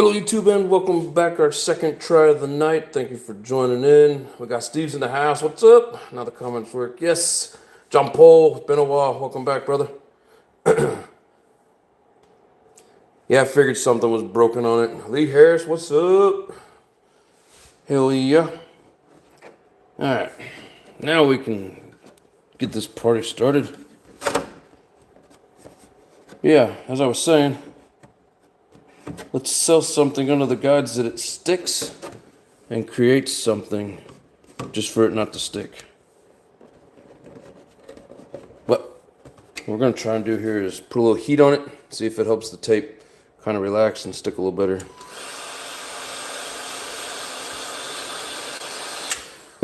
Hello YouTube and welcome back. Our second try of the night. Thank you for joining in. We got Steve's in the house. What's up? Now the comments work. Yes. John Paul, it's been a while. Welcome back, brother. Yeah, I figured something was broken on it. Lee Harris, what's up? Hell yeah. Alright. Now we can get this party started. Yeah, as I was saying, let's sell something under the guise that it sticks and creates something just for it not to stick. What we're going to try and do here is put a little heat on it, see if it helps the tape kind of relax and stick a little better.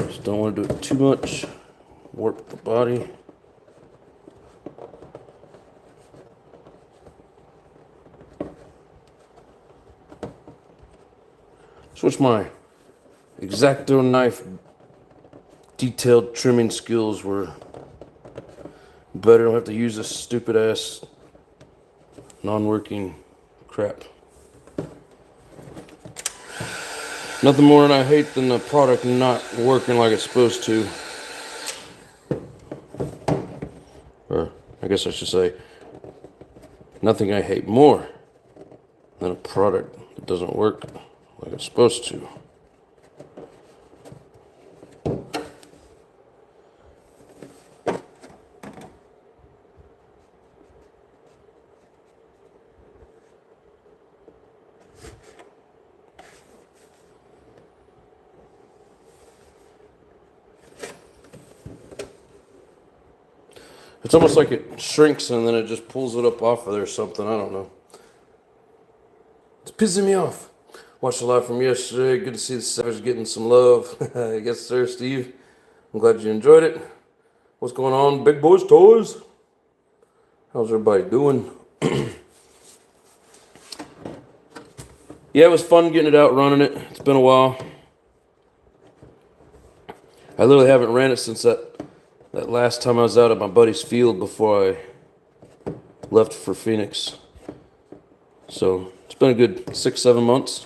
Just don't want to do it too much, warp the body. Switch my X-Acto knife detailed trimming skills were better. I don't have to use this stupid ass non-working crap. Nothing more than I hate than the product not working like it's supposed to. Or I guess I should say, nothing I hate more than a product that doesn't work like it's supposed to. It's almost like it shrinks and then it just pulls it up off of there or something. I don't know. It's pissing me off. Watched a lot from yesterday. Good to see the Savage getting some love. Yes, sir, Steve. I'm glad you enjoyed it. What's going on, Big Boys Toys? How's everybody doing? Yeah, it was fun getting it out, running it. It's been a while. I literally haven't ran it since that last time I was out at my buddy's field before I left for Phoenix. So it's been a good 6-7 months.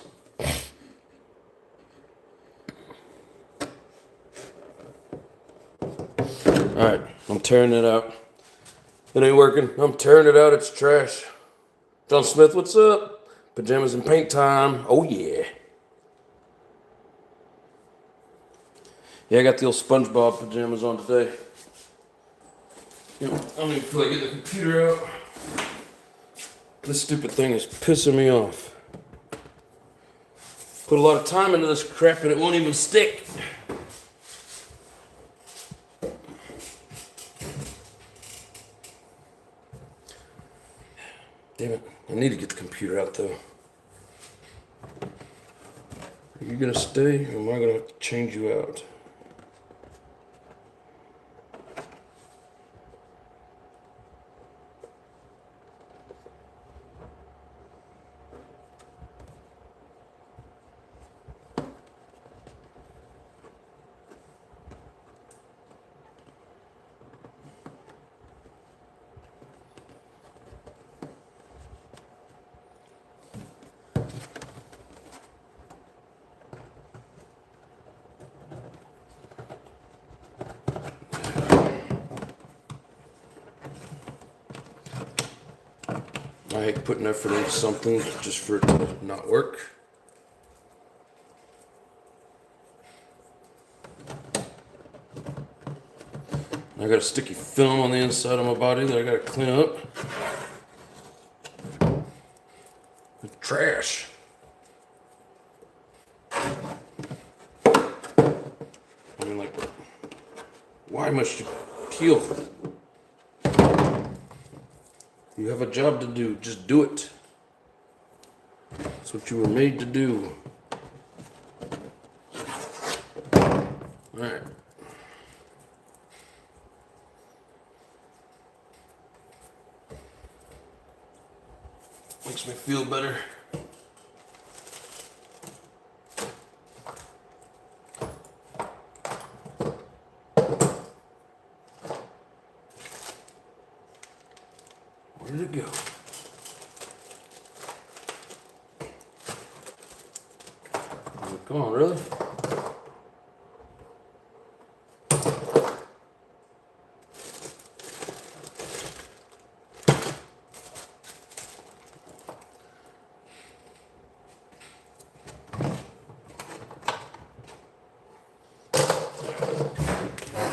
Alright, I'm tearing it out. It ain't working. I'm tearing it out. It's trash. John Smith, what's up? Pajamas and paint time. Oh yeah. Yeah, I got the old SpongeBob pajamas on today. I don't even feel like getting the computer out. This stupid thing is pissing me off. Put a lot of time into this crap and it won't even stick. Damn it. I need to get the computer out though. Are you gonna stay or am I gonna have to change you out? I hate putting effort into something just for it to not work. I got a sticky film on the inside of my body that I gotta clean up. It's trash. I mean, like, why must you peel? You have a job to do, just do it. That's what you were made to do. Alright. Makes me feel better. Where did it go? Come on, really?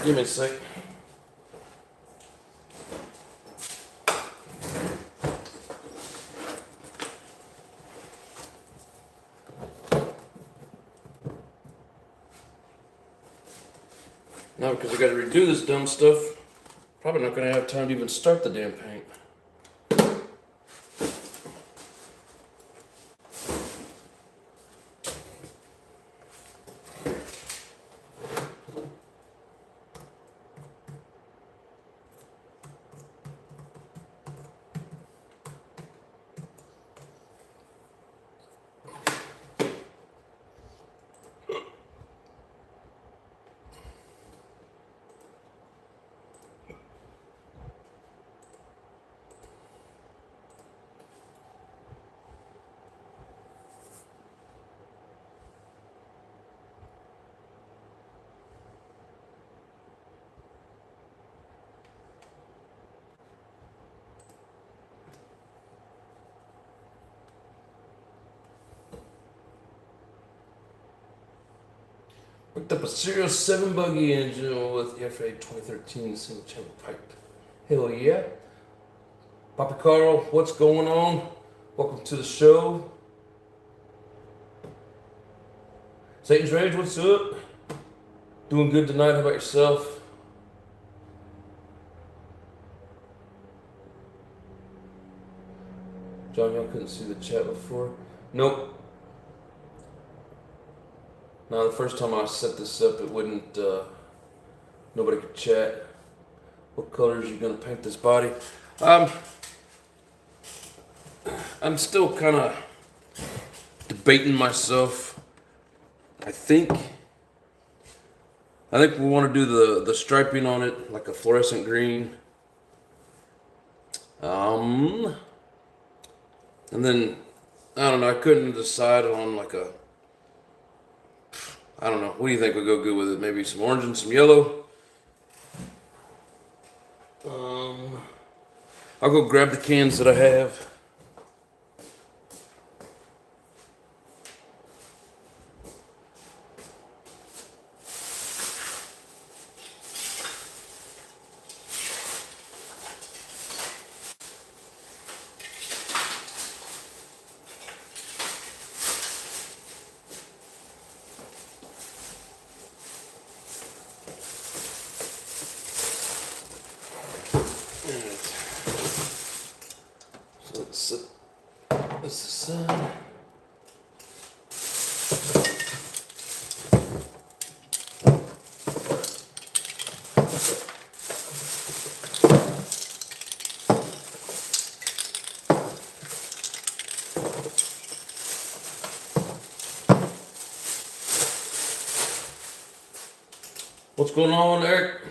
Give me a sec. Now, because I got to redo this dumb stuff, probably not going to have time to even start the damn paint. Hooked up a Serial 7 buggy engine with the FA 2013 single chamber pipe. Hell yeah. Papa Carl, what's going on? Welcome to the show. Satan's Rage, what's up? Doing good tonight, how about yourself? John, y'all couldn't see the chat before? Nope. Now, the first time I set this up, it wouldn't, nobody could chat. What colors are you gonna paint this body? I'm still kind of debating myself. I think we want to do the striping on it like a fluorescent green. And then, I don't know, I couldn't decide on like a, I don't know, what do you think would go good with it? Maybe some orange and some yellow? I'll go grab the cans that I have. This is What's going on, Eric?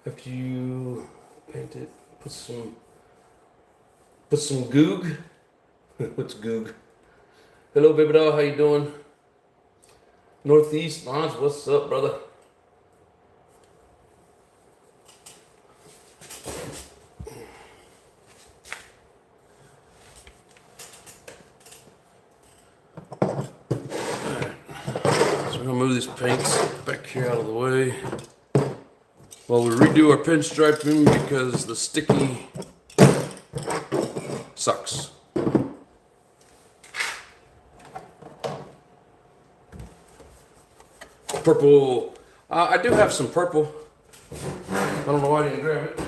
After you paint it, put some goog. What's goog? Hello, baby doll. How you doing? Northeast Lawns, what's up, brother? So we're gonna move these paints back here out of the way while we redo our pinstriping because the sticky sucks. Purple. I do have some purple. I don't know why I didn't grab it.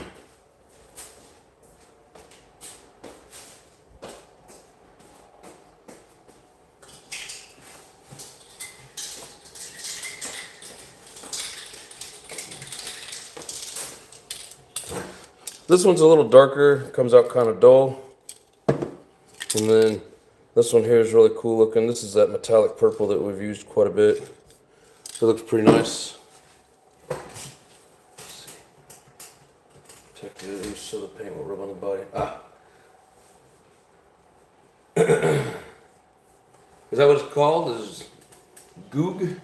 This one's a little darker, comes out kind of dull. And then this one here is really cool looking. This is that metallic purple that we've used quite a bit. It looks pretty nice. Let's see. Check it so the paint will rub on the body. This Is that what it's called? Is Goog?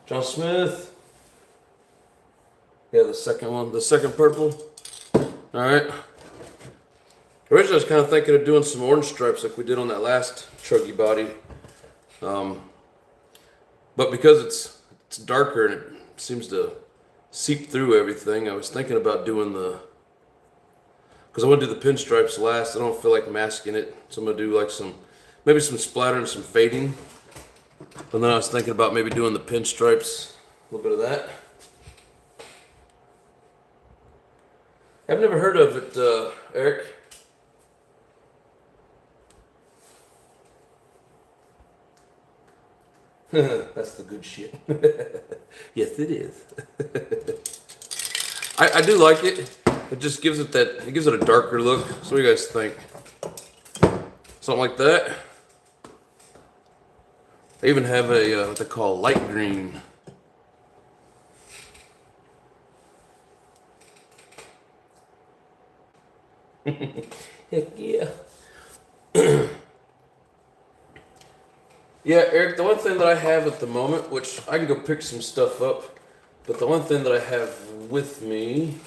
John Smith? Yeah, the second one. The second purple. Alright. Originally I was kind of thinking of doing some orange stripes like we did on that last Chuggy body. But because it's darker and it seems to seep through everything, I was thinking about doing because I want to do the pinstripes last. I don't feel like masking it, so I'm going to do like maybe some splatter and some fading. And then I was thinking about maybe doing the pinstripes, a little bit of that. I've never heard of it, Eric. That's the good shit. Yes, it is. I do like it. It just gives it a darker look. So what do you guys think? Something like that. I even have a what they call light green. Heck yeah. Yeah, Eric, the one thing that I have at the moment, which I can go pick some stuff up, but the one thing that I have with me,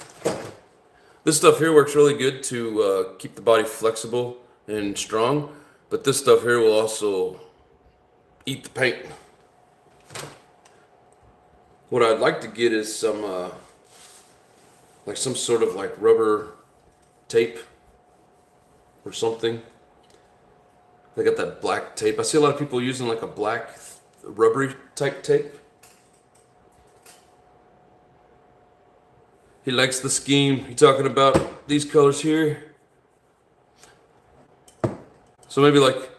this stuff here works really good to keep the body flexible and strong, but this stuff here will also eat the paint. What I'd like to get is some sort of like rubber tape or something. They got that black tape. I see a lot of people using like a black rubbery type tape. He likes the scheme. He talking about these colors here. So maybe like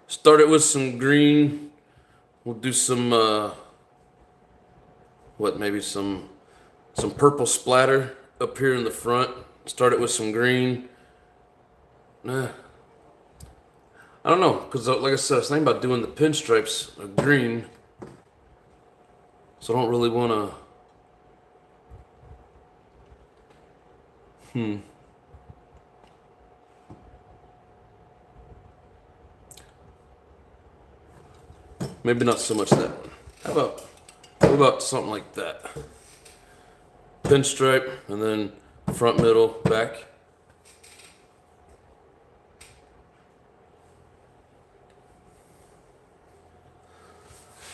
start it with some green. We'll do some maybe some purple splatter up here in the front. Start it with some green. I don't know, because like I said, I was thinking about doing the pinstripes of green. So I don't really want to... Maybe not so much that one. What about something like that? Pinstripe, and then front, middle, back.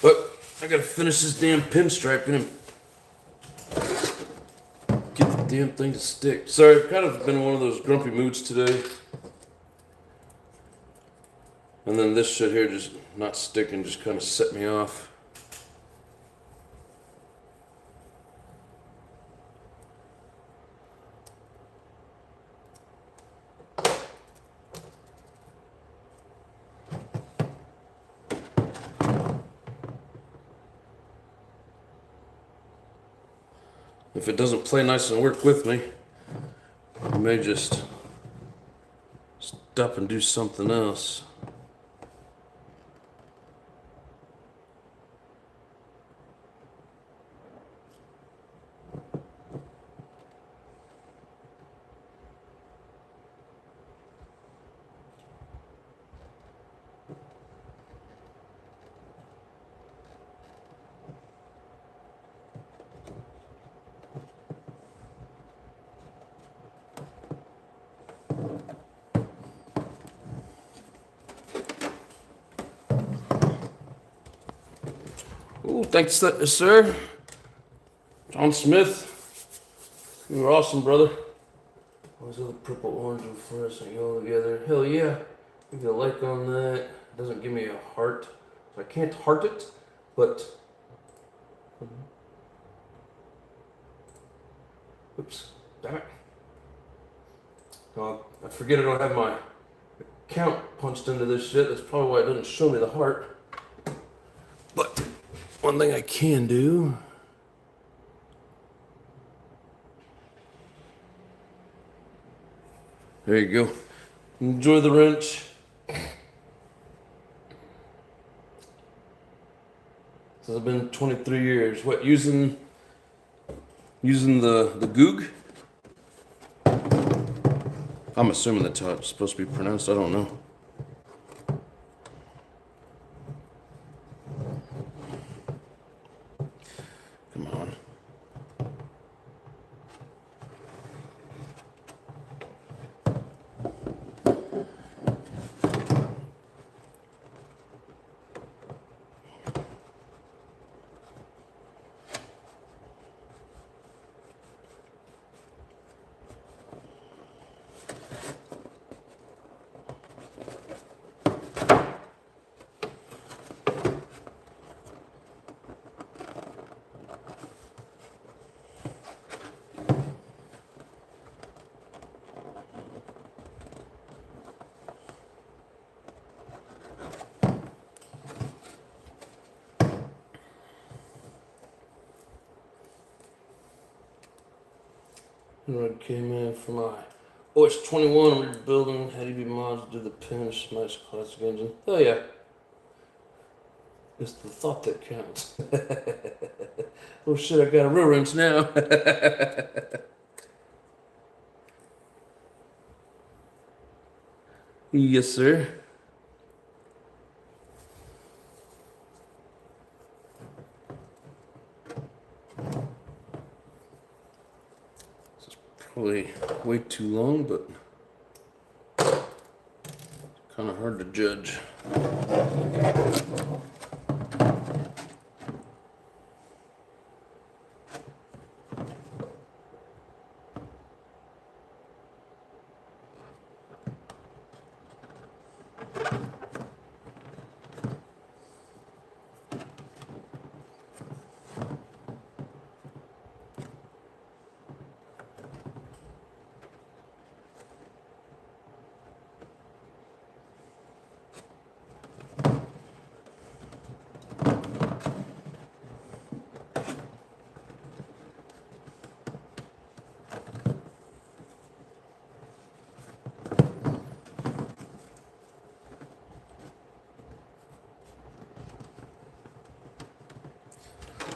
But I gotta finish this damn pinstriping and get the damn thing to stick. Sorry, I've kind of been in one of those grumpy moods today. And then this shit here just not sticking, just kind of set me off. If it doesn't play nice and work with me, I may just stop and do something else. Ooh, thanks, sir. John Smith. You were awesome, brother. What's the purple, orange, and fluorescent yellow together? Hell yeah. Give me a like on that. It doesn't give me a heart. So I can't heart it, but... Oops. Damn it. I forget I don't have my account punched into this shit. That's probably why it doesn't show me the heart. But... one thing I can do, there you go. Enjoy the wrench. So it's been 23 years. What, using the Goog? I'm assuming that's how it's supposed to be pronounced. I don't know. When I came in for my OS21 rebuilding, had EV mods do the pinch, nice classic engine. Oh yeah. It's the thought that counts. Oh shit, I got a real wrench now. Yes, sir. This is probably way too long, but kind of hard to judge.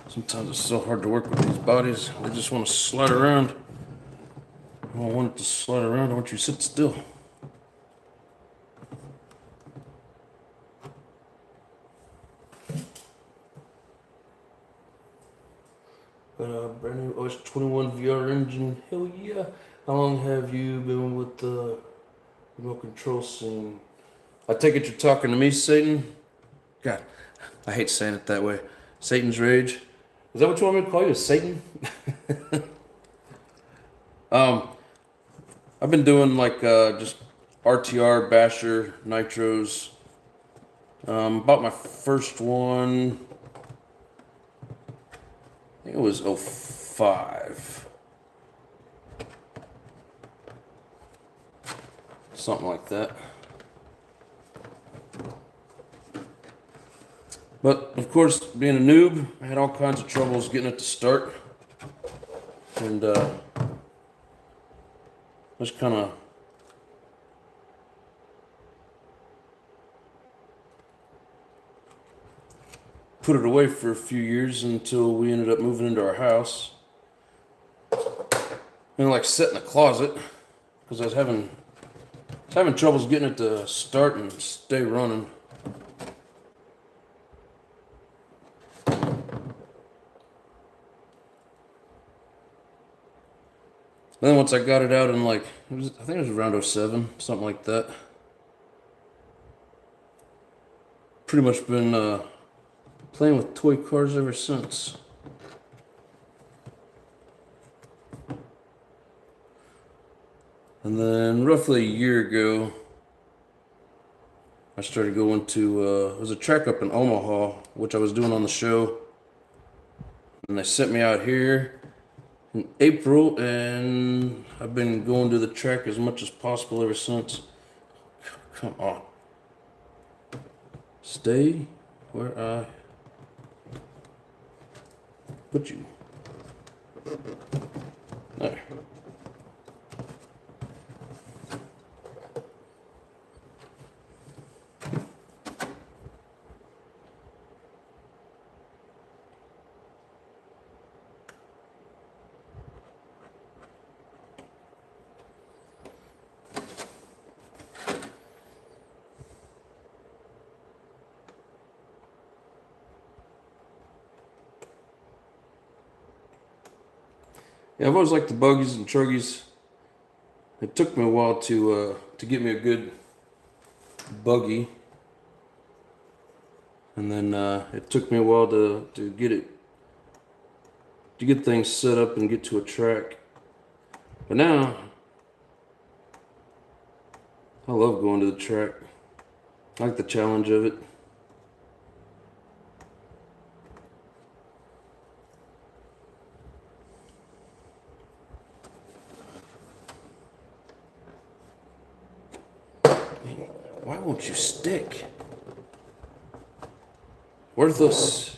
Sometimes it's so hard to work with these bodies. They just want to slide around. I don't want it to slide around. I want you to sit still. Brand new OS21 VR engine. Hell yeah. How long have you been with the remote control scene? I take it you're talking to me, Satan? God, I hate saying it that way. Satan's Rage. Is that what you want me to call you, Satan? I've been doing like just RTR, Basher, Nitros. Bought my first one, I think it was 05. Something like that. But of course, being a noob, I had all kinds of troubles getting it to start. And just kind of put it away for a few years until we ended up moving into our house. And like sit in the closet because I was having troubles getting it to start and stay running. And then once I got it out in like, I think it was around 07, something like that. Pretty much been playing with toy cars ever since. And then roughly a year ago, I started going to, it was a track up in Omaha, which I was doing on the show. And they sent me out here in April, and I've been going to the track as much as possible ever since. Come on. Stay where I put you. There. Yeah, I've always liked the buggies and truggies. It took me a while to get me a good buggy, and then it took me a while to get things set up and get to a track. But now I love going to the track. I like the challenge of it. Why won't you stick? Worthless.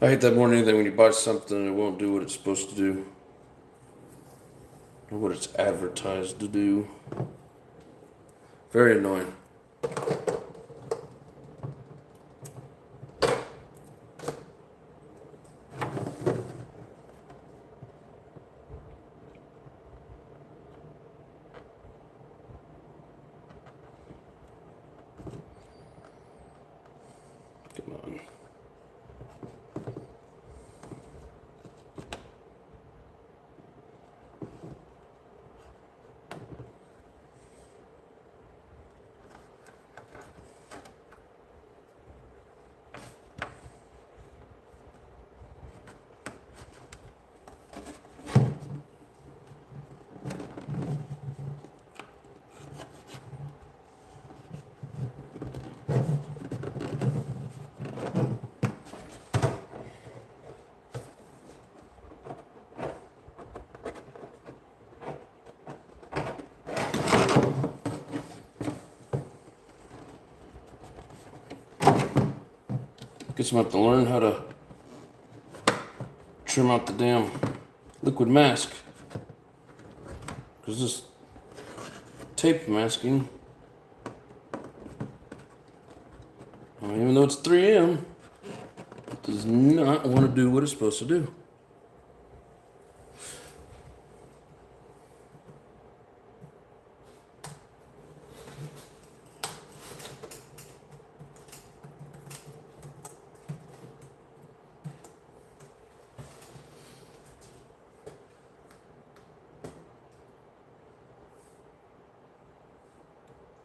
I hate that more than anything when you buy something and it won't do what it's supposed to do. Or what it's advertised to do. Very annoying. Come on. Guess I'm gonna have to learn how to trim out the damn liquid mask. Because this tape masking, even though it's 3M, it does not want to do what it's supposed to do.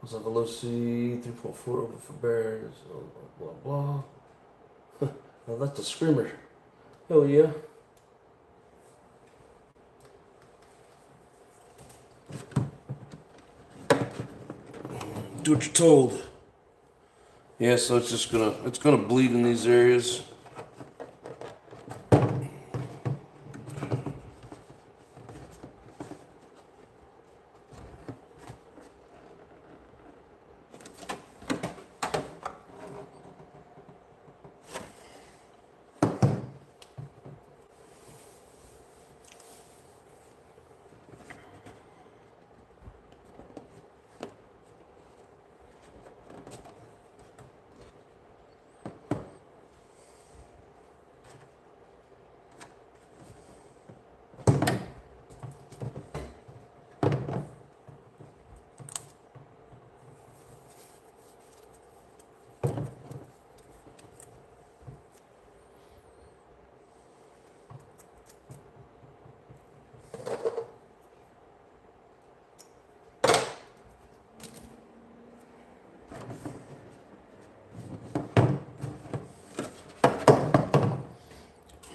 What's up, velocity 3.4 over for bears, blah blah blah. Now that's a screamer. Hell yeah. Do what you're told. Yeah, so it's gonna bleed in these areas.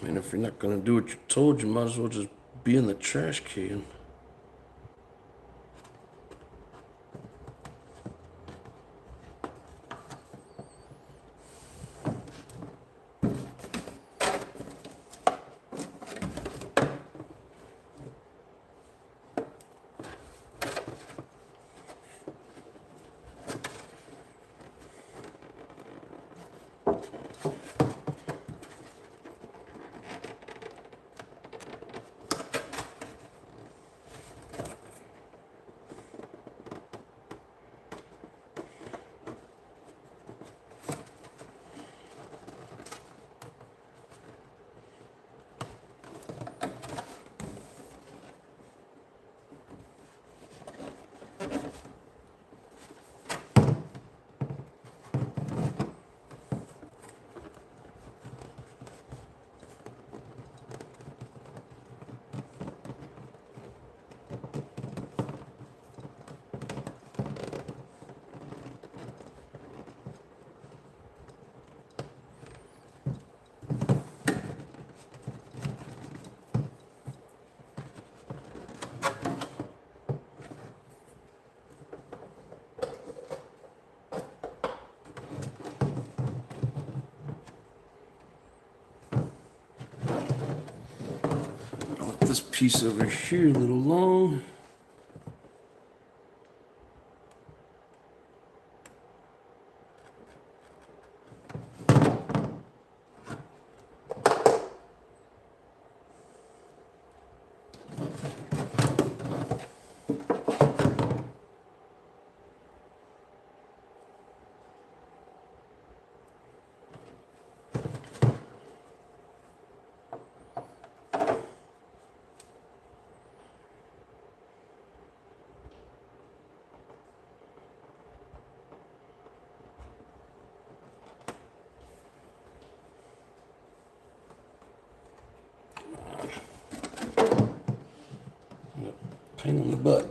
And if you're not gonna do what you're told, you might as well just be in the trash can. This piece over here a little long. Pain in the butt.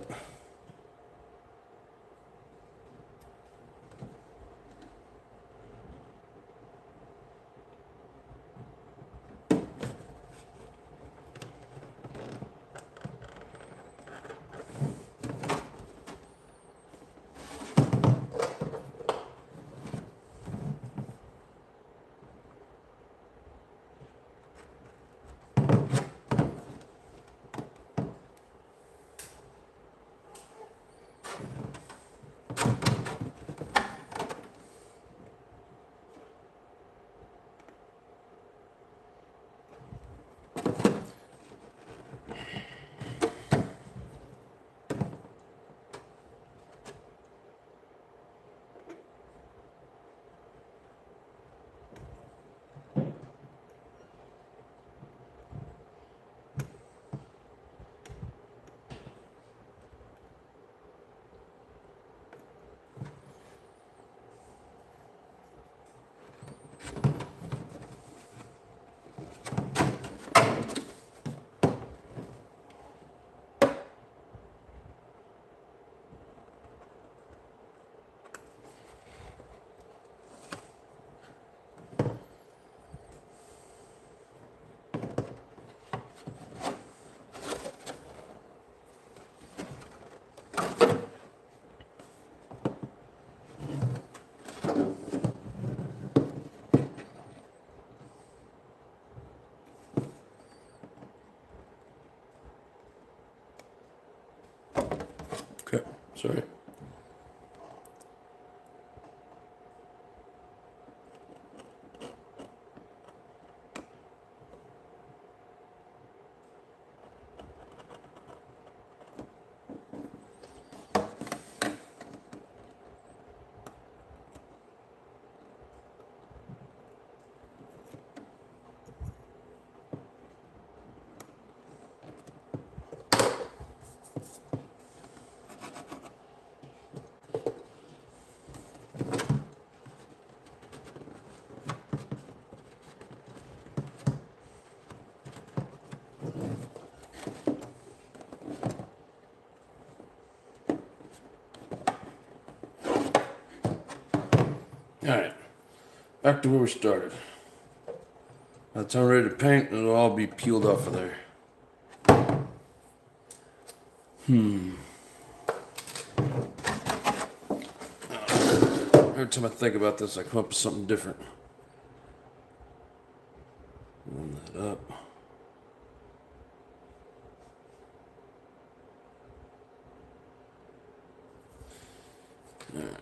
Okay, sorry. Alright, back to where we started. By the time I'm ready to paint, it'll all be peeled off of there. Every time I think about this, I come up with something different. Warm that up. Alright.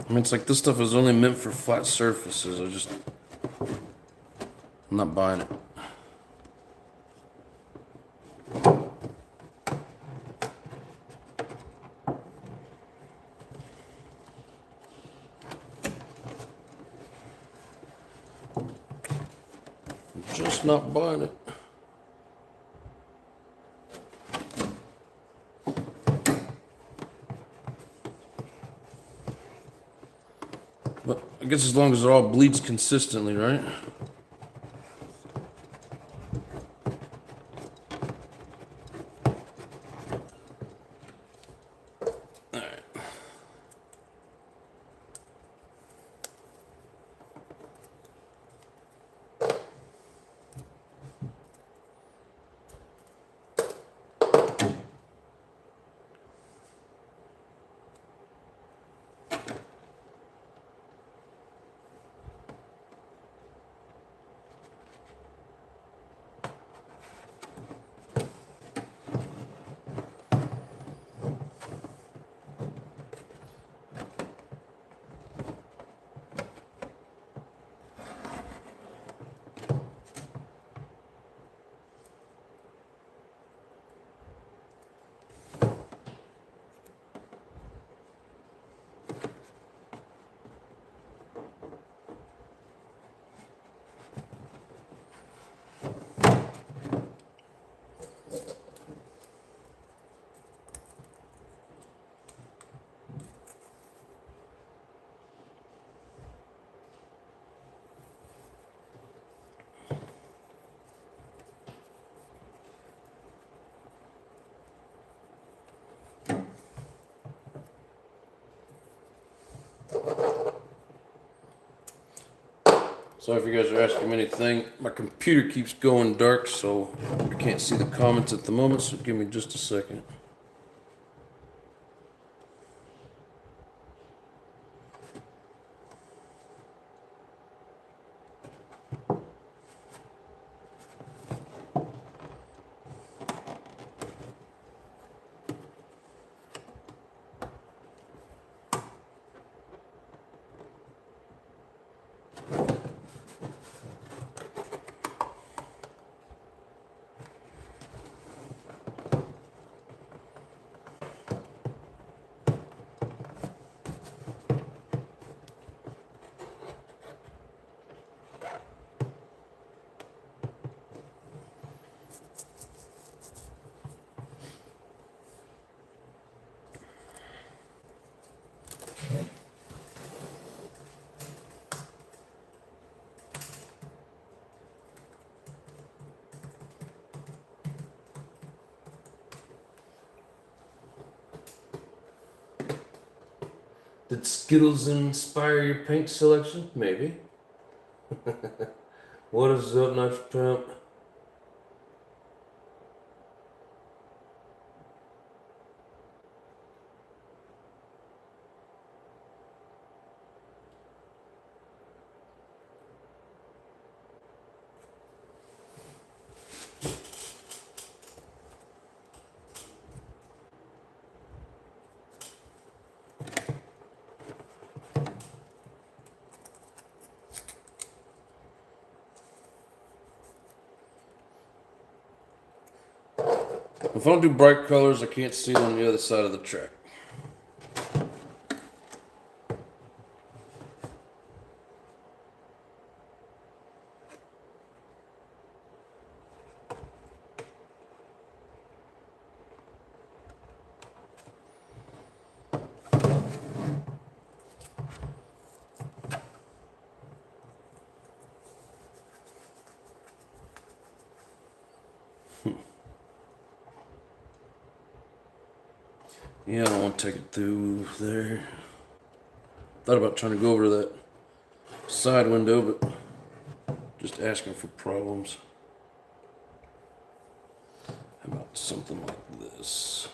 I mean, it's like this stuff is only meant for flat surfaces. I'm not buying it. I'm just not buying it. But I guess as long as it all bleeds consistently, right? Alright. Sorry if you guys are asking me anything. My computer keeps going dark, so I can't see the comments at the moment, so give me just a second. Did Skittles inspire your paint selection? Maybe. What is up, Nitro Pimp? If I don't do bright colors, I can't see it on the other side of the track. Yeah, I don't want to take it through there. Thought about trying to go over to that side window, but just asking for problems. How about something like this?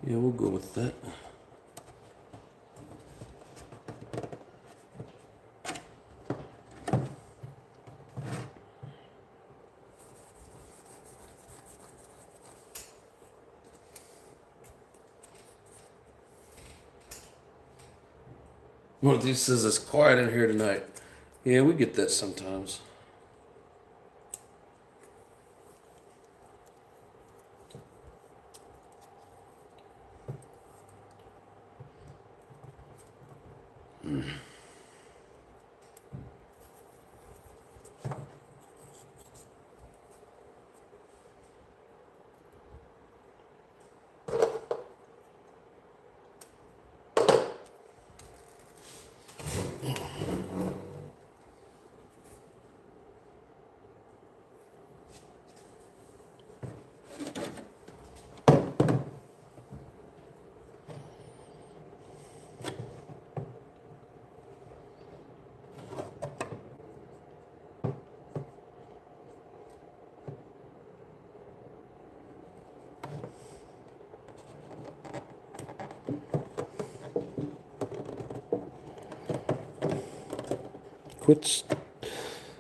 Yeah, we'll go with that. One of these says it's quiet in here tonight. Yeah, we get that sometimes. quits.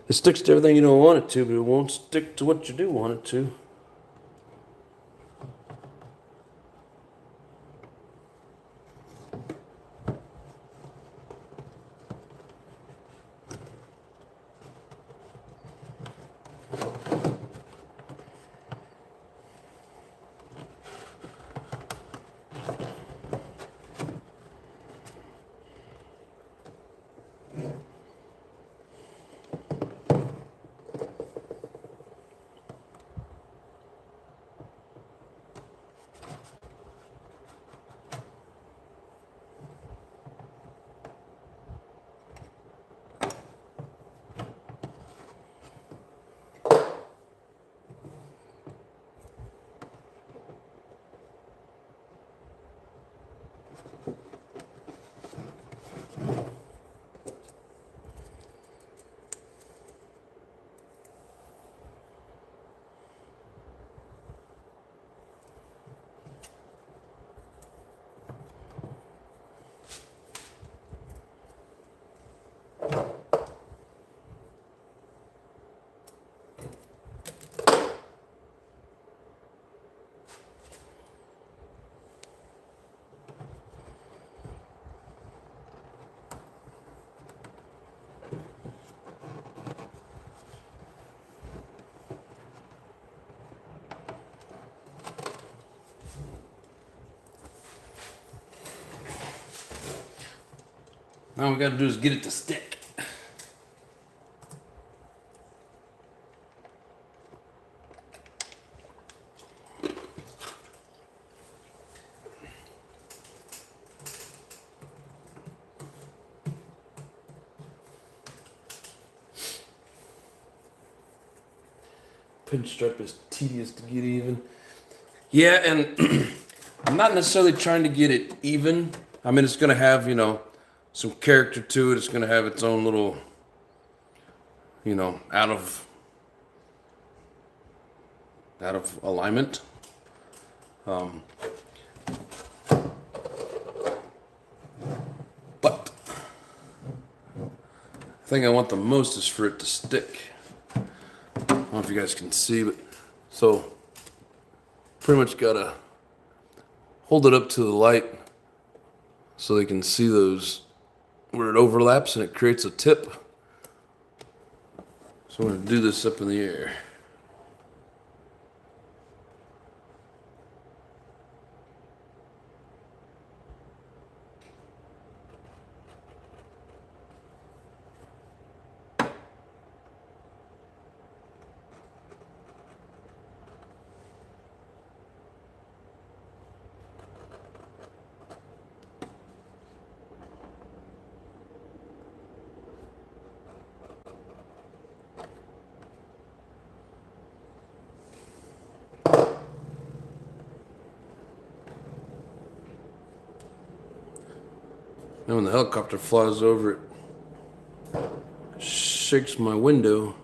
It sticks to everything you don't want it to, but it won't stick to what you do want it to. Now all we got to do is get it to stick. Pinstripe is tedious to get even. Yeah, and I'm not necessarily trying to get it even. I mean, it's going to have, some character to it. It's going to have its own little, out of alignment. But the thing I want the most is for it to stick. I don't know if you guys can see, but so pretty much gotta hold it up to the light so they can see those where it overlaps and it creates a tip. So I'm gonna do this up in the air. And when the helicopter flies over, it shakes my window.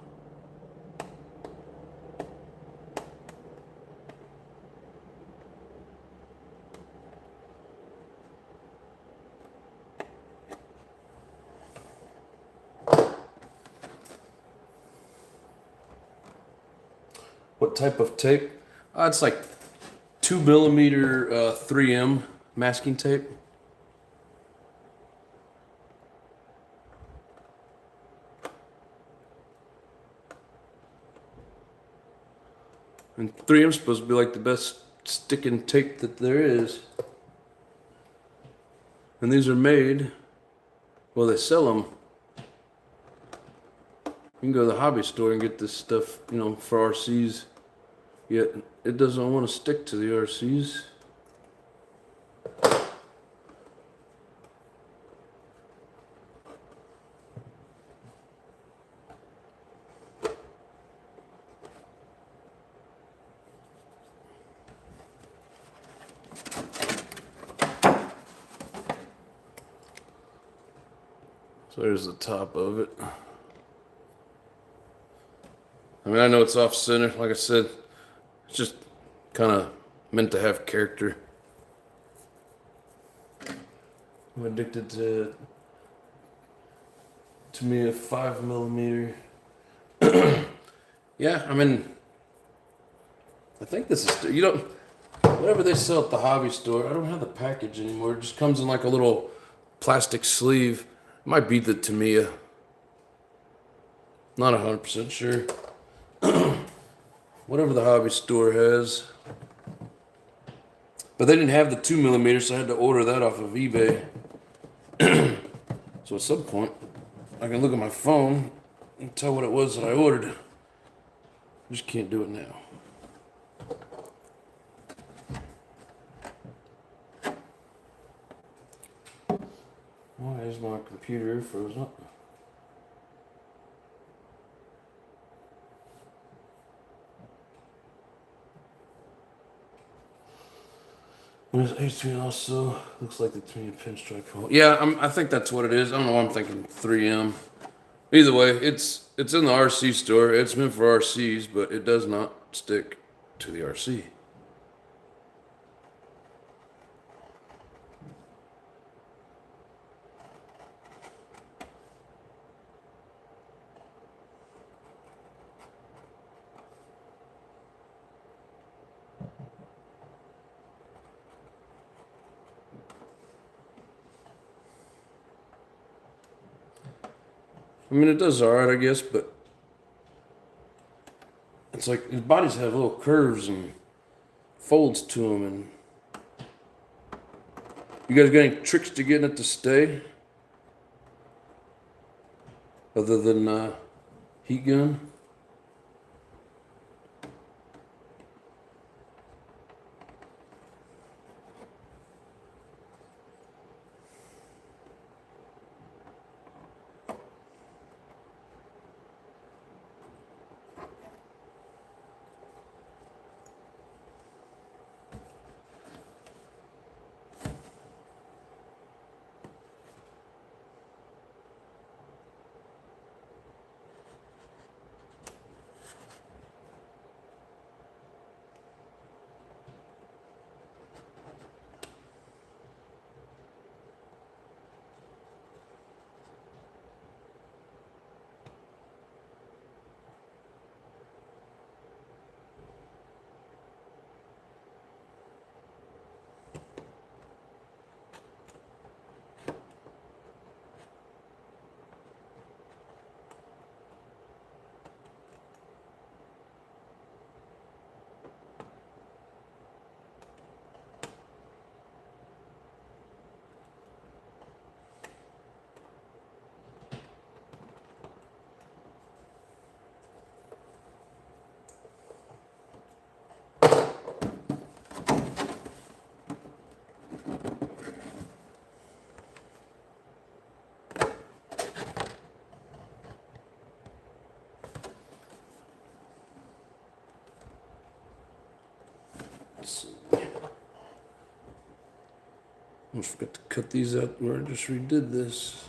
What type of tape? It's like 2mm 3M masking tape. And 3M is supposed to be like the best sticking tape that there is. And these are made, well, they sell them. You can go to the hobby store and get this stuff, for RCs. Yet it doesn't want to stick to the RCs. So there's the top of it. I mean, I know it's off center. Like I said, it's just kind of meant to have character. I'm addicted to to me a 5mm. Yeah, I mean, I think this is, you don't, whatever they sell at the hobby store, I don't have the package anymore. It just comes in like a little plastic sleeve. It might be the Tamiya. Not 100% sure. Whatever the hobby store has. But they didn't have the 2mm, so I had to order that off of eBay. So at some point, I can look at my phone and tell what it was that I ordered. I just can't do it now. Why is my computer frozen up? There's H3 also looks like the 3M pinstripe hole. Yeah, I think that's what it is. I don't know why I'm thinking 3M. Either way, it's in the RC store. It's meant for RCs, but it does not stick to the RC. I mean, it does alright, I guess, but it's like his bodies have little curves and folds to them. And you guys got any tricks to getting it to stay, other than heat gun? Almost forgot to cut these out where I just redid this.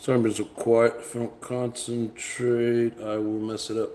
Sorry I'm being so quiet. If I don't concentrate, I will mess it up.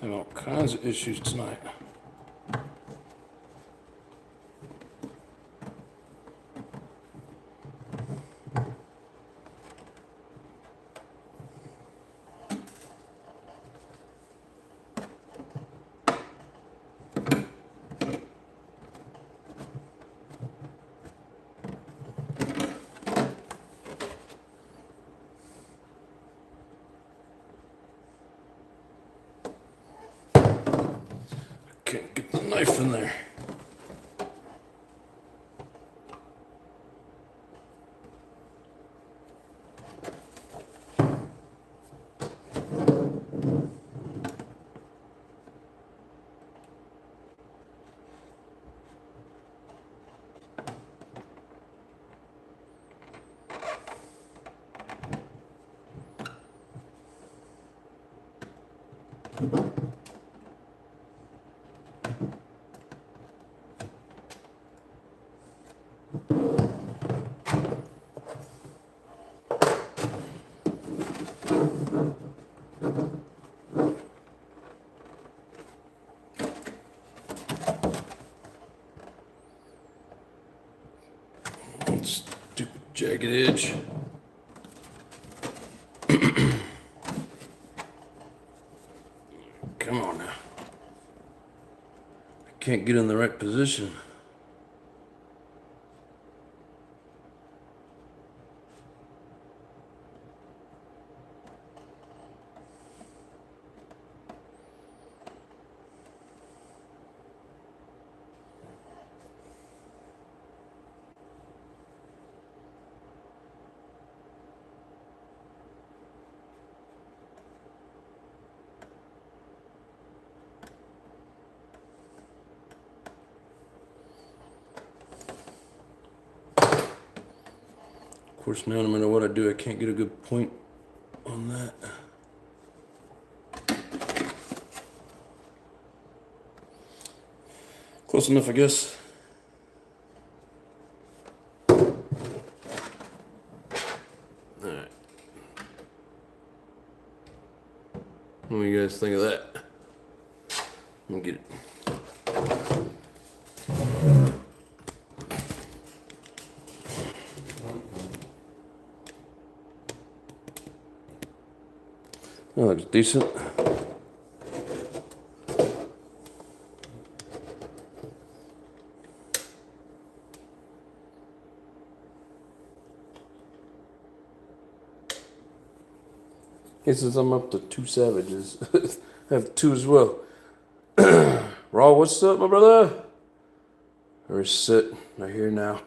I have all kinds of issues tonight. Can't get the knife in there. Stupid jagged edge. Come on now. I can't get in the right position. Of course, now no matter what I do, I can't get a good point on that. Close enough, I guess. Alright. What do you guys think of that? Let me get it. That looks decent. Hey, since I'm up to 2 savages, I have 2 as well. Raw, what's up, my brother? Or sit right here now.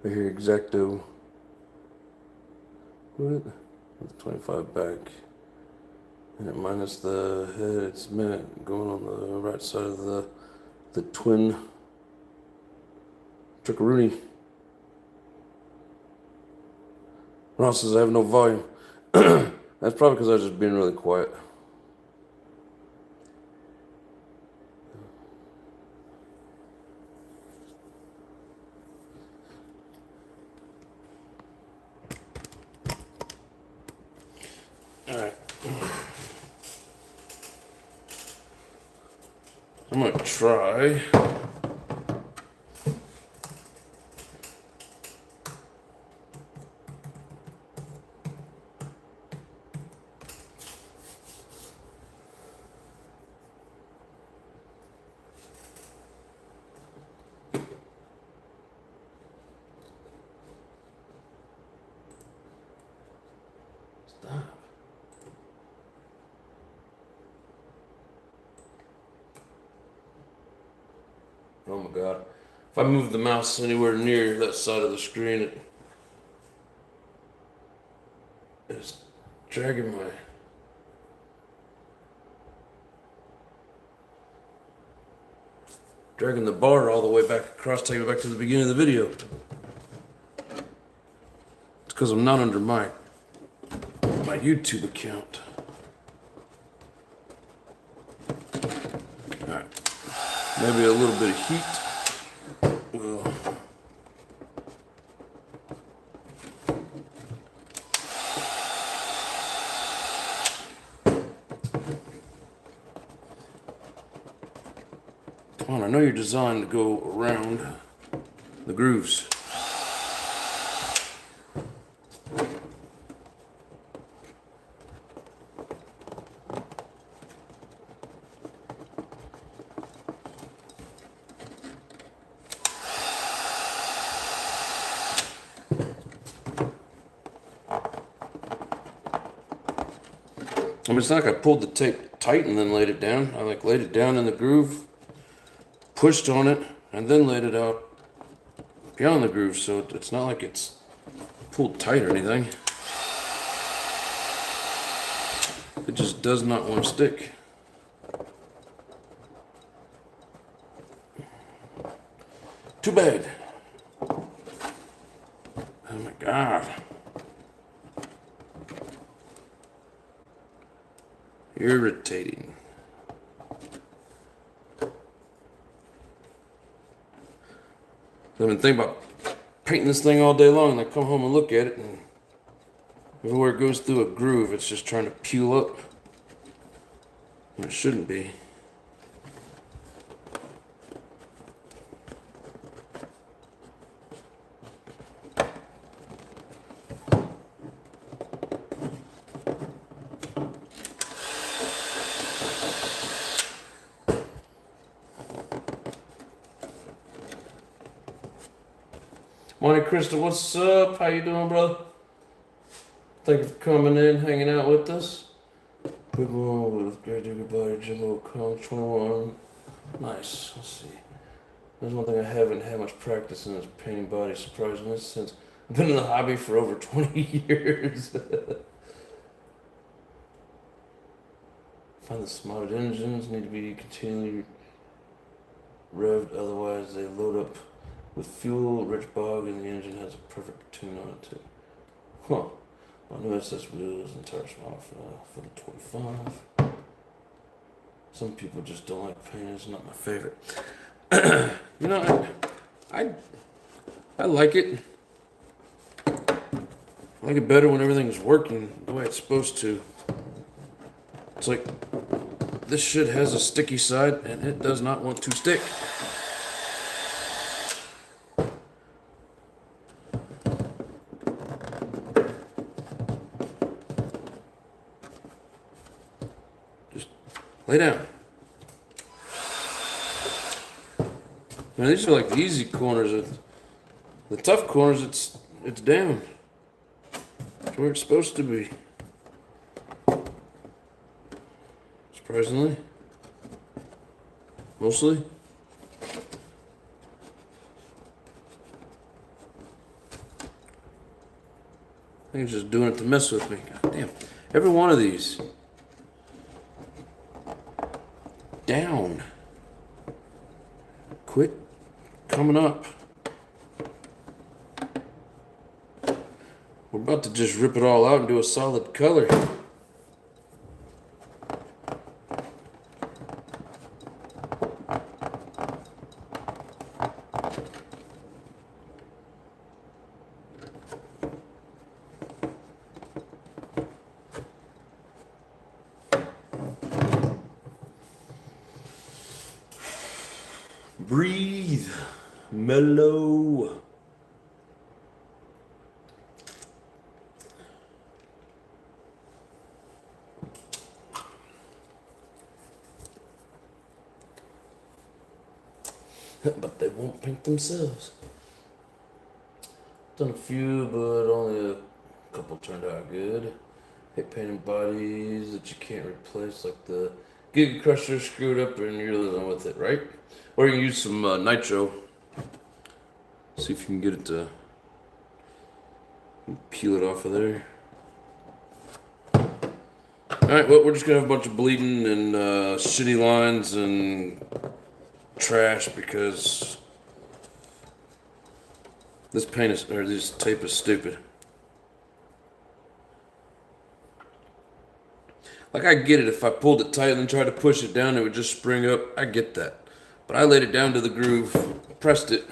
Right here, exacto. What? with 25 back. And minus the head, it's meant going on the right side of the twin trickaroonie. Ross says I have no volume. That's probably because I was just being really quiet. Alright. I'm going to try. Stop. Oh my god. If I move the mouse anywhere near that side of the screen, it's dragging the bar all the way back across, taking it back to the beginning of the video. It's because I'm not under my YouTube account. Alright. Maybe a little bit of heat will come on, I know you're designed to go around the grooves. I mean, it's not like I pulled the tape tight and then laid it down. I laid it down in the groove, pushed on it, and then laid it out beyond the groove. So it's not like it's pulled tight or anything. It just does not want to stick. Too bad. Oh my god. Irritating. I've been thinking about painting this thing all day long, and I come home and look at it, and everywhere it goes through a groove, it's just trying to peel up. And it shouldn't be. Monte Cristo, what's up? How you doing, brother? Thank you for coming in, hanging out with us. Big one with Great Digger Body, Jimbo Combs 21. Nice. Let's see. There's one thing I haven't had much practice in is painting bodies, surprisingly, since I've been in the hobby for over 20 years. Find the smotted engines need to be continually revved, otherwise they load up with fuel, rich bog, and the engine has a perfect tune on it too. Huh. My new SS wheels and tires for the 25. Some people just don't like paint. It's not my favorite. You know, I like it. I like it better when everything is working the way it's supposed to. It's like this shit has a sticky side and it does not want to stick. Lay down. Man, these are like the easy corners. The tough corners, it's down. It's where it's supposed to be. Surprisingly. Mostly. I He's just doing it to mess with me. God damn. Every one of these. Down. Quit coming up. We're about to just rip it all out and do a solid color. Breathe. Mellow. But they won't paint themselves. Done a few, but only a couple turned out good. Hate painting bodies that you can't replace, like the Giga Crusher screwed up and you're done with it, right? Or you can use some nitro. See if you can get it to peel it off of there. Alright, well, we're just gonna have a bunch of bleeding and shitty lines and trash because this paint is, or this tape is stupid. Like, I get it, if I pulled it tight and tried to push it down, it would just spring up. I get that. But I laid it down to the groove, pressed it,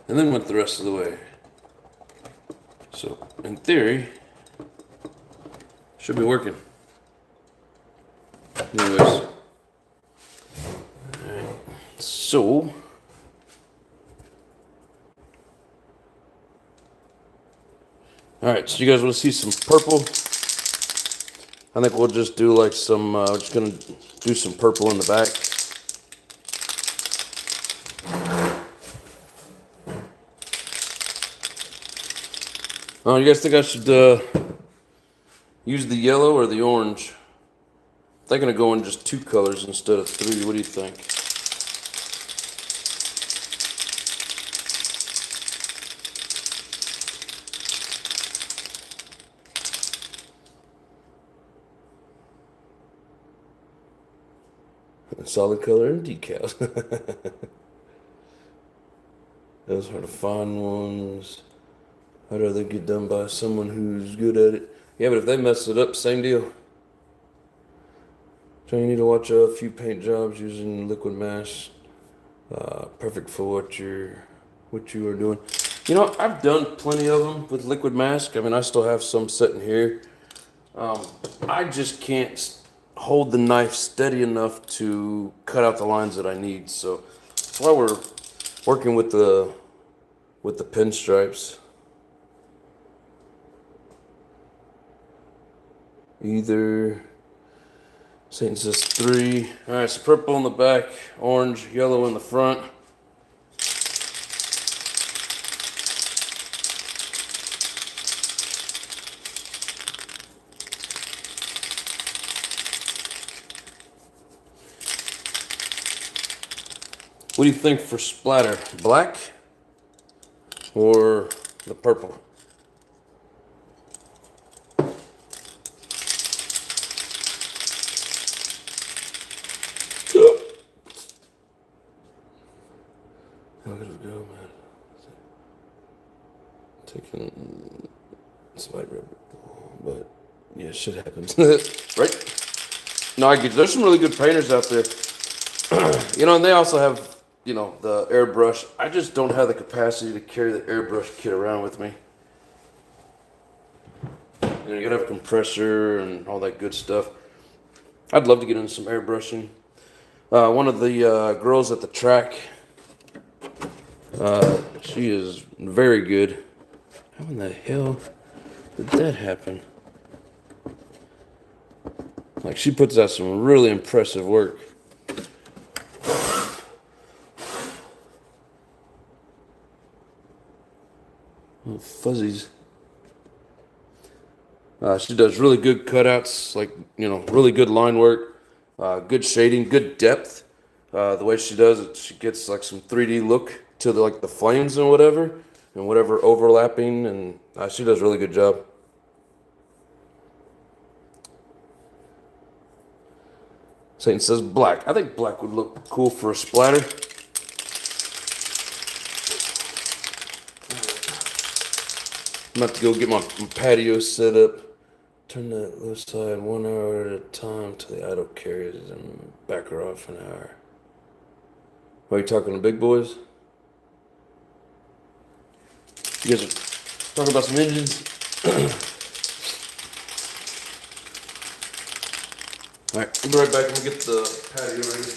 and then went the rest of the way. So, in theory, should be working. Anyways. Alright. So, alright, so you guys want to see some purple? I think we'll just do like some, we're just going to do some purple in the back. Oh, you guys think I should use the yellow or the orange? They're going to go in just 2 colors instead of 3. What do you think? Solid color and decals. Those are the fine ones. I'd rather get done by someone who's good at it. Yeah, but if they mess it up, same deal. So you need to watch a few paint jobs using liquid mask. Perfect for what you are doing. You know, I've done plenty of them with liquid mask. I mean, I still have some sitting here. I just can't hold the knife steady enough to cut out the lines that I need. So that's why we're working with the pinstripes. Either Satan says 3. All right, so purple in the back, orange, yellow in the front. What do you think for splatter? Black or the purple? Look at it go, man. Taking slight rubber, but yeah, shit happens, right? No, I get. There's some really good painters out there, you know, and they also have, you know, the airbrush. I just don't have the capacity to carry the airbrush kit around with me. You know, you gotta have a compressor and all that good stuff. I'd love to get into some airbrushing. One of the girls at the track, she is very good. How in the hell did that happen? Like, she puts out some really impressive work. Oh, fuzzies. She does really good cutouts, like, you know, really good line work, good shading, good depth. The way she does it, she gets like some 3D look to the, like the flames and whatever. and whatever overlapping, and she does a really good job. Satan says black. I think black would look cool for a splatter. I'm about to go get my patio set up. Turn that left side 1 hour at a time till the idle carries and back her off an hour. Are you talking to big boys? You guys are talking about some engines? Alright, I'll be right back. I'm gonna get the patio ready.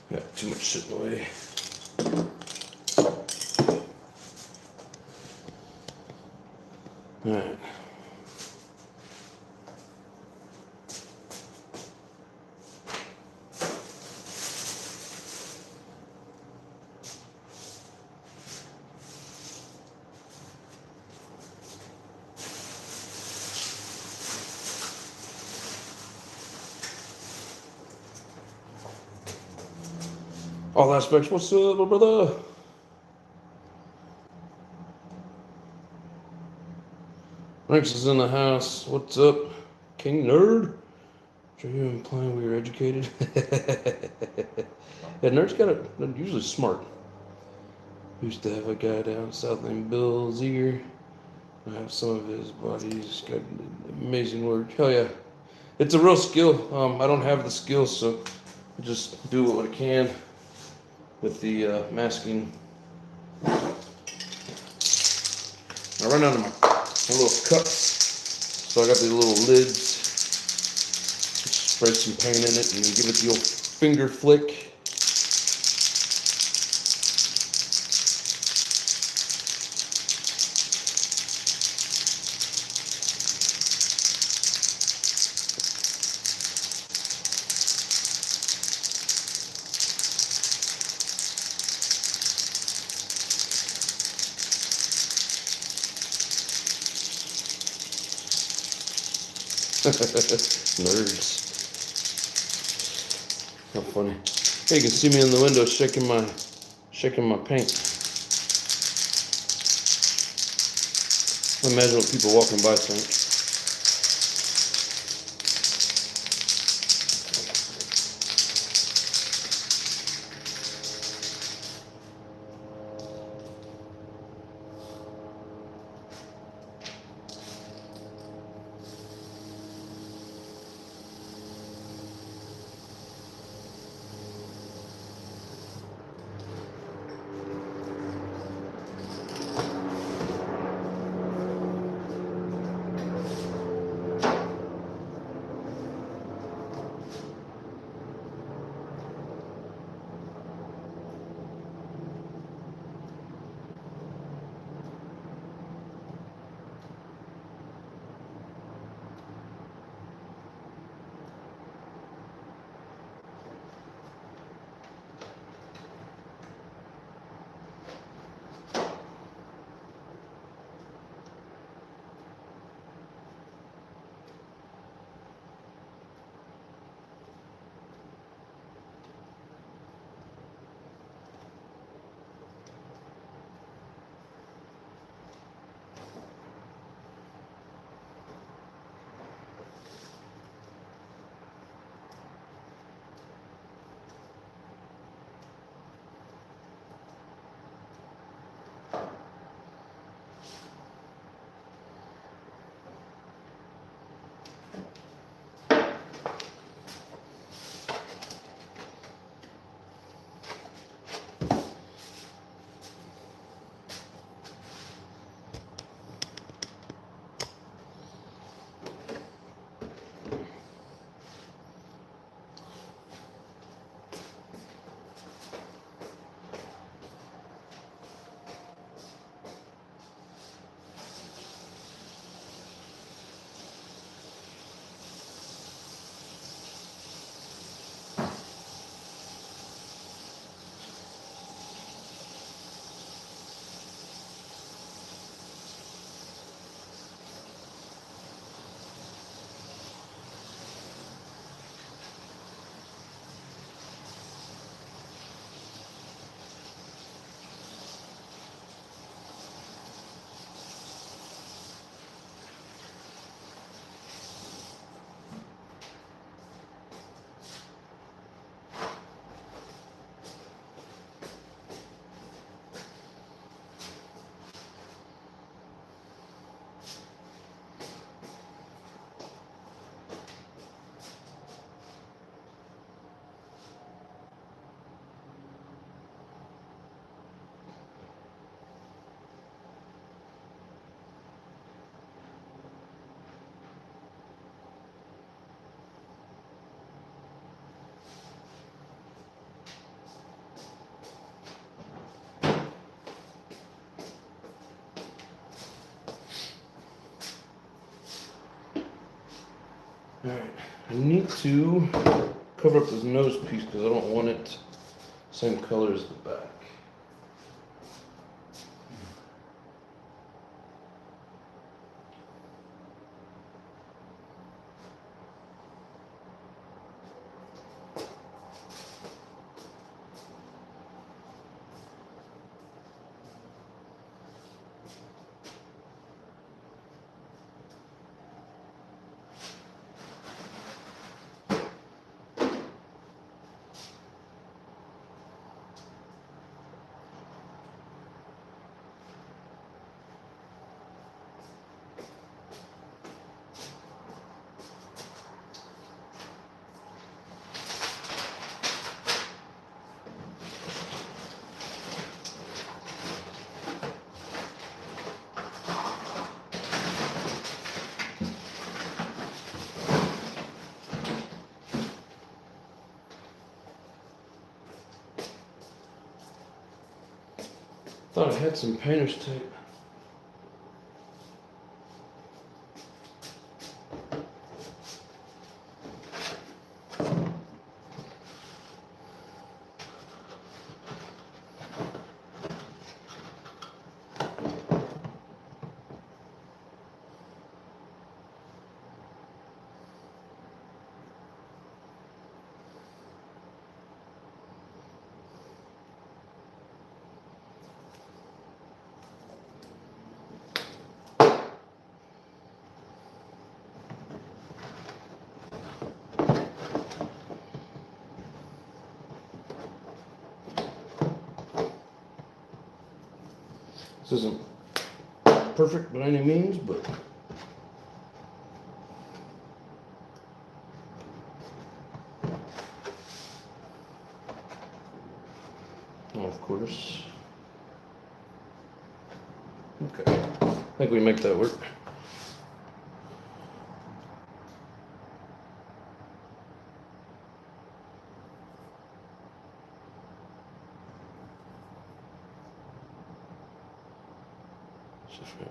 Got too much shit in the way. Alright. All aspects, what's up, my brother? Ranks is in the house. What's up, King Nerd? Are you implying we were educated? Yeah, nerds they're usually smart. Used to have a guy down south named Bill Ziegler. I have some of his buddies. Got amazing work. Hell yeah. It's a real skill. I don't have the skill, so I just do what I can with the masking. I run out of my little cups, so I got these little lids. Just spray some paint in it and give it the old finger flick. Nerds. How funny. Hey, you can see me in the window shaking my paint. Imagine what people walking by think. Alright, I need to cover up this nose piece because I don't want it same color as the back. Thought I had some painter's tape. This isn't perfect by any means, but of course. Okay, I think we make that work.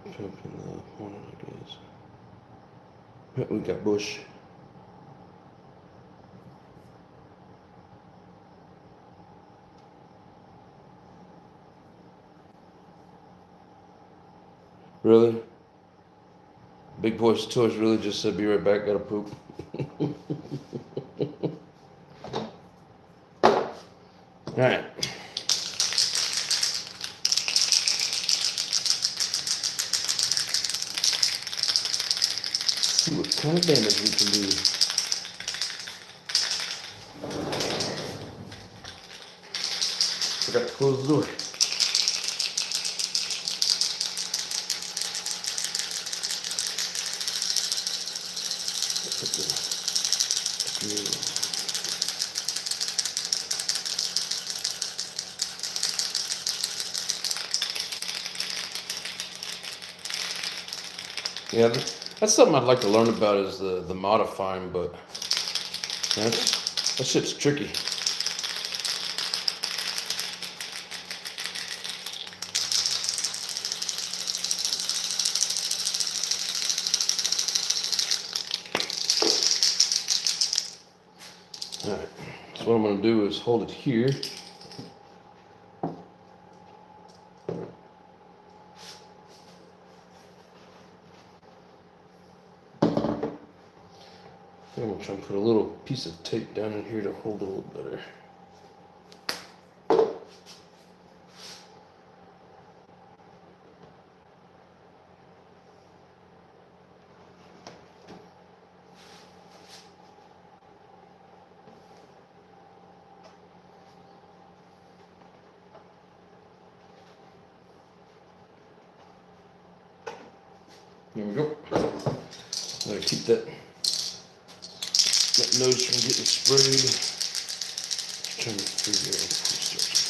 Pump in the one, I guess. We got bush. Really? Big Boy's Toys really just said, "Be right back, gotta poop." Alright. See what kind of damage we can do. Forgot to close the door. Yeah, that's something I'd like to learn about is the modifying, but that shit's tricky. Alright, so what I'm going to do is hold it here. I'm going to try and put a little piece of tape down in here to hold it a little better. There we go. Gotta keep that nose from getting sprayed. Just trying to figure out the construction.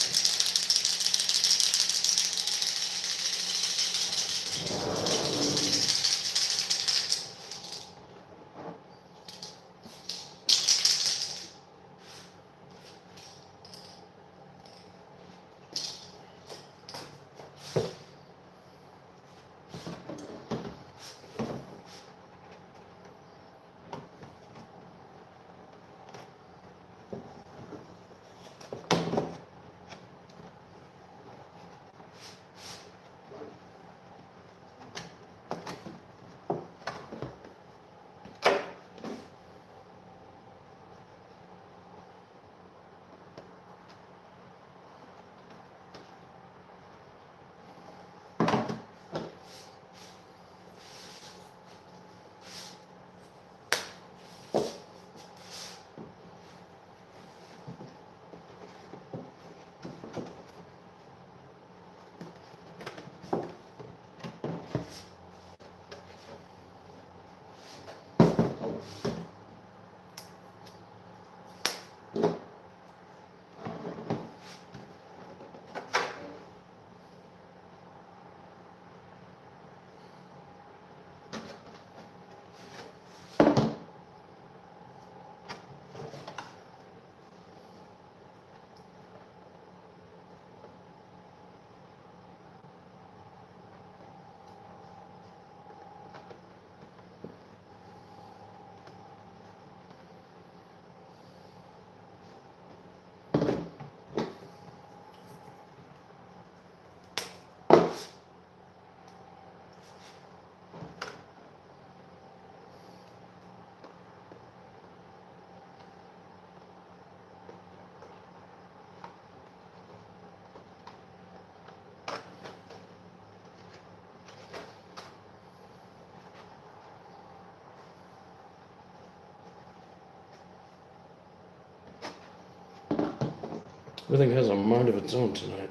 Everything has a mind of its own tonight.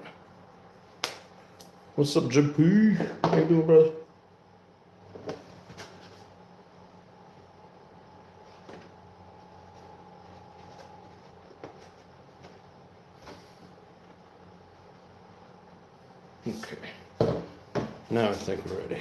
What's up, JP? How you doing, brother? Okay. Now I think we're ready.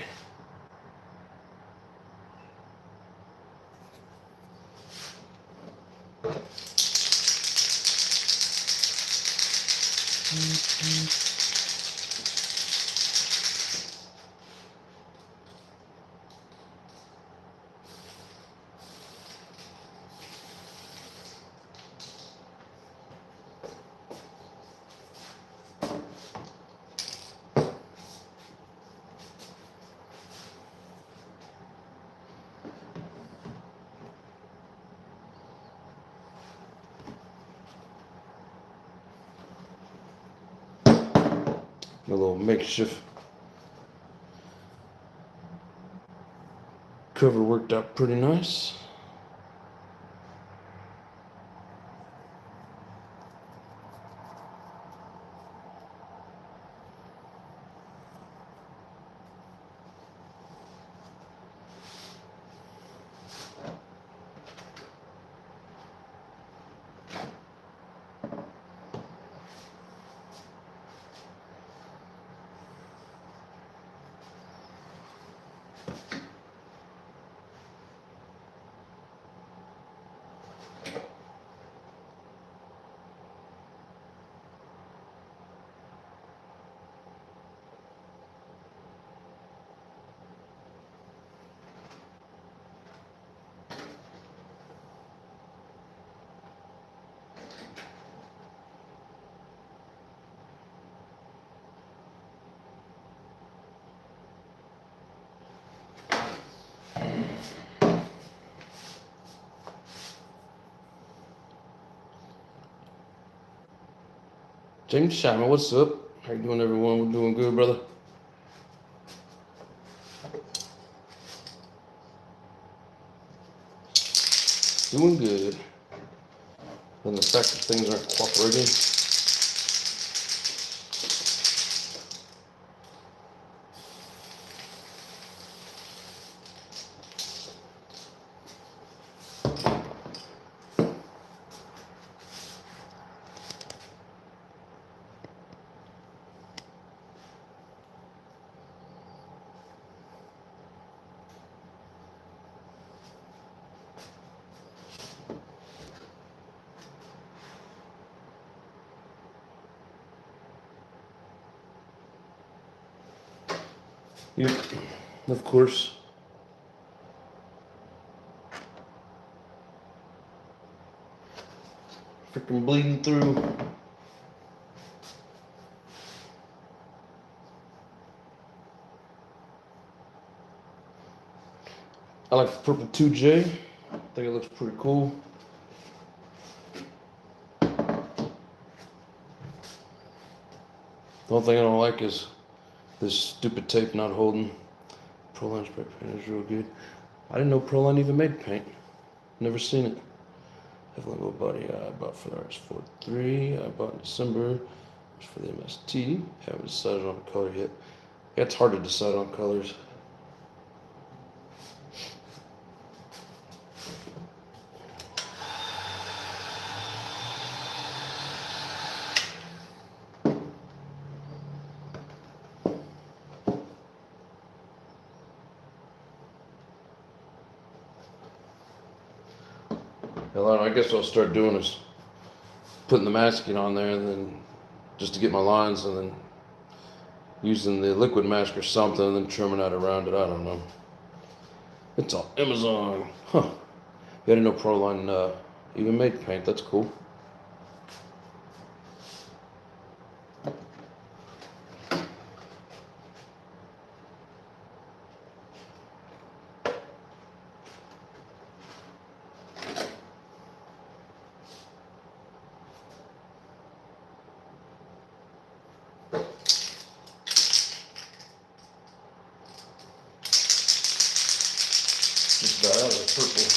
A little makeshift cover worked out pretty nice. James Shyman, what's up? How you doing, everyone? We're doing good, brother. Doing good. And the fact that things aren't cooperating. Yep, of course. Freaking bleeding through. I like the purple 2J. I think it looks pretty cool. The only thing I don't like is this stupid tape not holding. Proline spray paint is real good. I didn't know Proline even made paint. Never seen it. Evelyn Gold Body I bought for the RS43. I bought in December. It's for the MST. Haven't decided on a color yet. Yeah, it's hard to decide on colors. I guess what I'll start doing is putting the masking on there and then just to get my lines and then using the liquid mask or something and then trimming that around it. I don't know. It's on Amazon. Huh. Yeah, I didn't know Proline even made paint. That's cool. Just that other purple.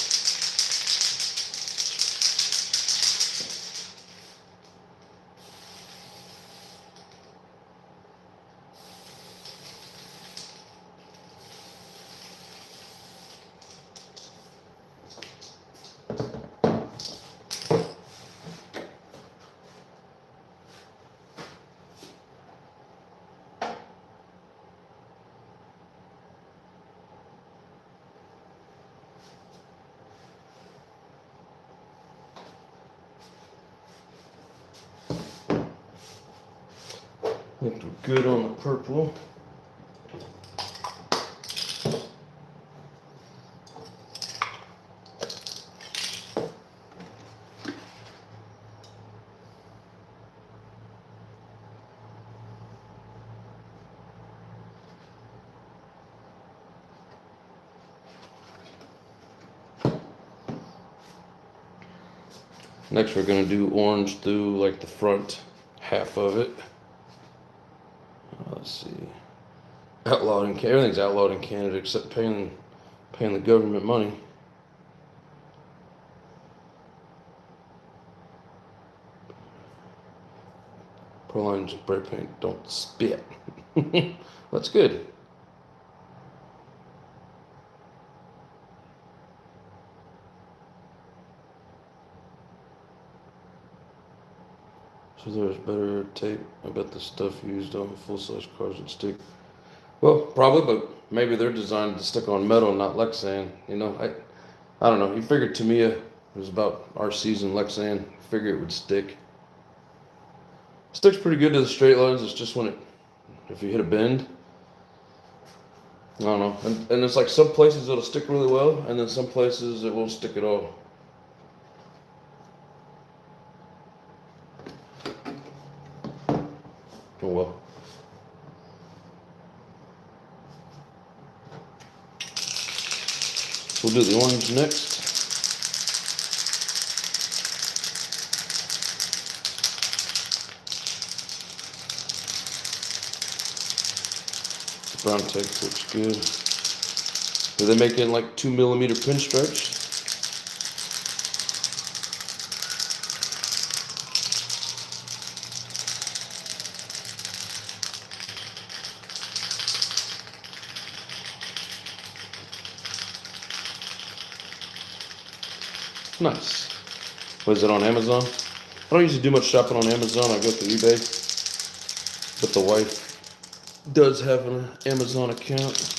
think we're good on the purple. Next we're going to do orange through like the front half of it. Let's see. Outlawed in Canada. Everything's outlawed in Canada except paying the government money. Proline spray paint, don't spit. That's good. So there's better tape. I bet the stuff used on full-size cars would stick. Well, probably, but maybe they're designed to stick on metal, not Lexan. You know, I don't know. You figured Tamiya was about our season Lexan. Figure it would stick. Sticks pretty good to the straight lines. It's just when if you hit a bend, I don't know. And it's like some places it'll stick really well, and then some places it won't stick at all. Oh well. We'll do the orange next. The brown tape looks good. Do they make it in like 2mm pinstripes? Nice. Was it on Amazon? I don't usually do much shopping on Amazon. I go through eBay. But the wife does have an Amazon account.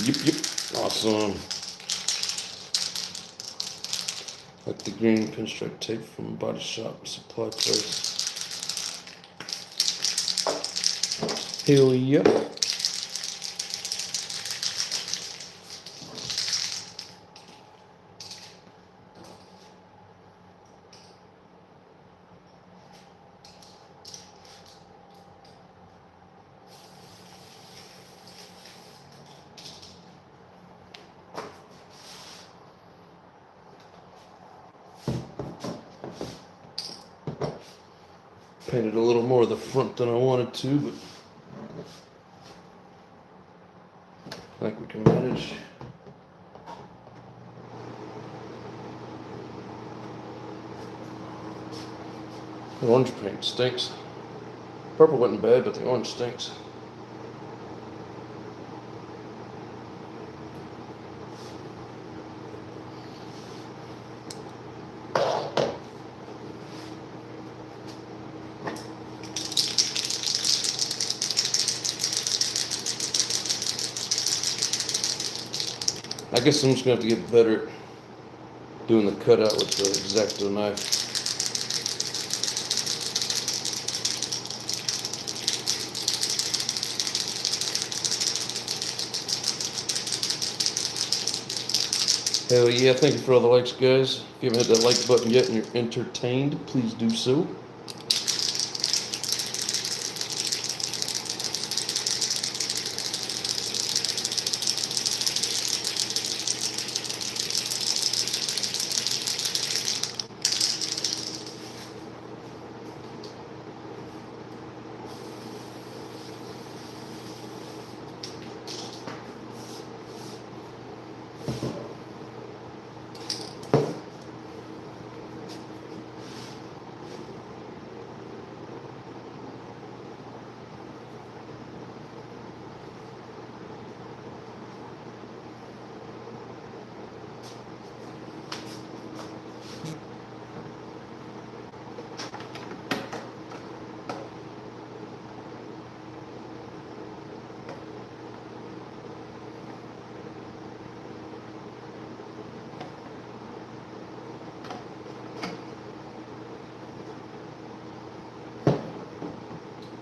Yep. Awesome. Like the green pinstripe tape from Body Shop Supply Place. Hell yeah. Painted a little more of the front than I wanted to, but I think we can manage. The orange paint stinks. Purple wasn't bad, but the orange stinks. I guess I'm just gonna have to get better at doing the cutout with the X-Acto knife. Hell yeah, thank you for all the likes, guys. If you haven't hit that like button yet and you're entertained, please do so.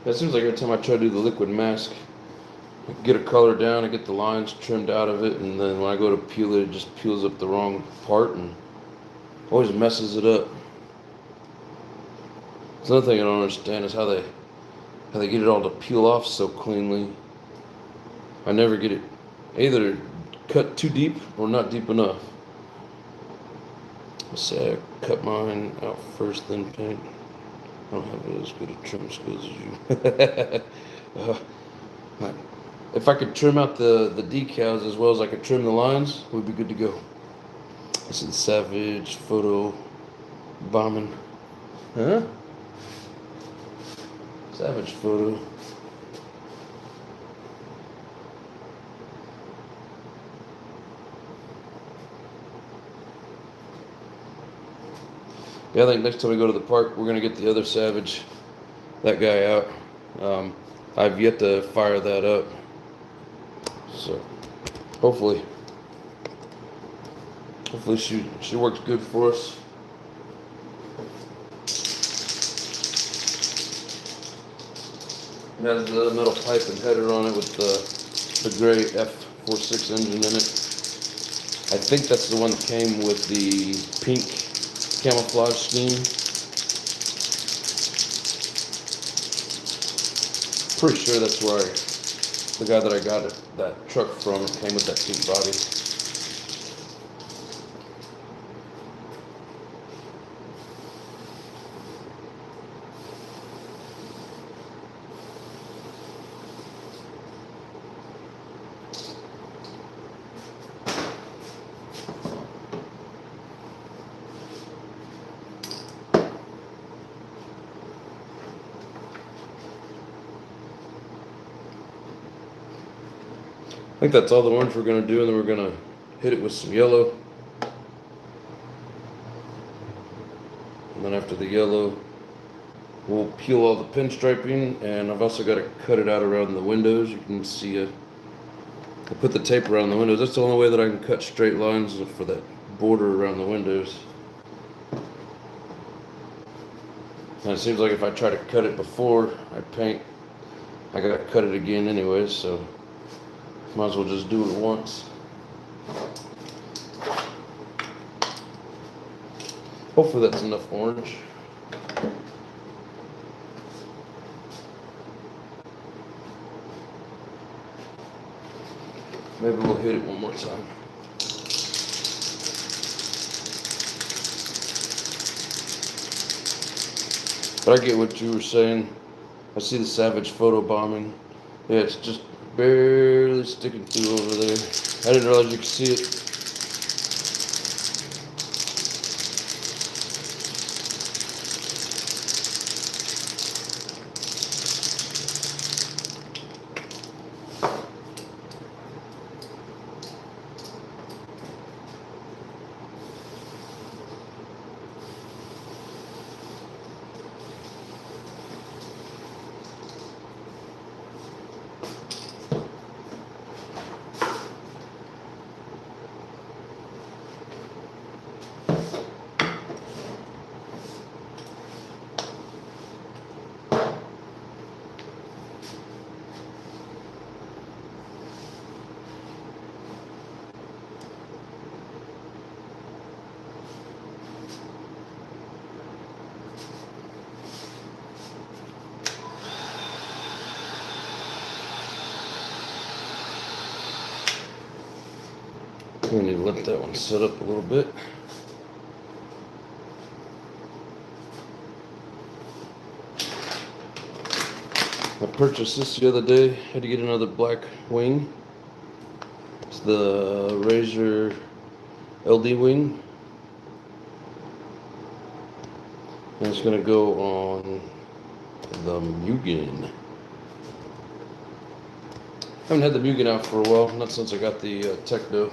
It seems like every time I try to do the liquid mask, I get a color down, I get the lines trimmed out of it, and then when I go to peel it, it just peels up the wrong part and always messes it up. It's another thing I don't understand is how they get it all to peel off so cleanly. I never get it either cut too deep or not deep enough. Let's say I cut mine out first, then paint. I don't have as good a trim skills as you. If I could trim out the decals as well as I could trim the lines, we'd be good to go. This is Savage Photo Bombing. Huh? Savage Photo. Yeah, I think next time we go to the park, we're going to get the other Savage, that guy out. I've yet to fire that up. So, hopefully she works good for us. It has the metal pipe and header on it with the gray F46 engine in it. I think that's the one that came with the pink camouflage scheme. Pretty sure that's where the guy that I got that truck from came with that pink body. I think that's all the orange we're going to do, and then we're going to hit it with some yellow. And then after the yellow, we'll peel all the pinstriping, and I've also got to cut it out around the windows. You can see I put the tape around the windows. That's the only way that I can cut straight lines for that border around the windows. And it seems like if I try to cut it before I paint, I got to cut it again anyways, so might as well just do it once. Hopefully that's enough orange. Maybe we'll hit it one more time. But I get what you were saying. I see the Savage Photo Bombing. Yeah, it's just barely sticking through over there. I didn't realize you could see it. We need to let that one set up a little bit. I purchased this the other day. Had to get another black wing. It's the Razor LD wing. And it's going to go on the Mugen. I haven't had the Mugen out for a while, not since I got the Techno.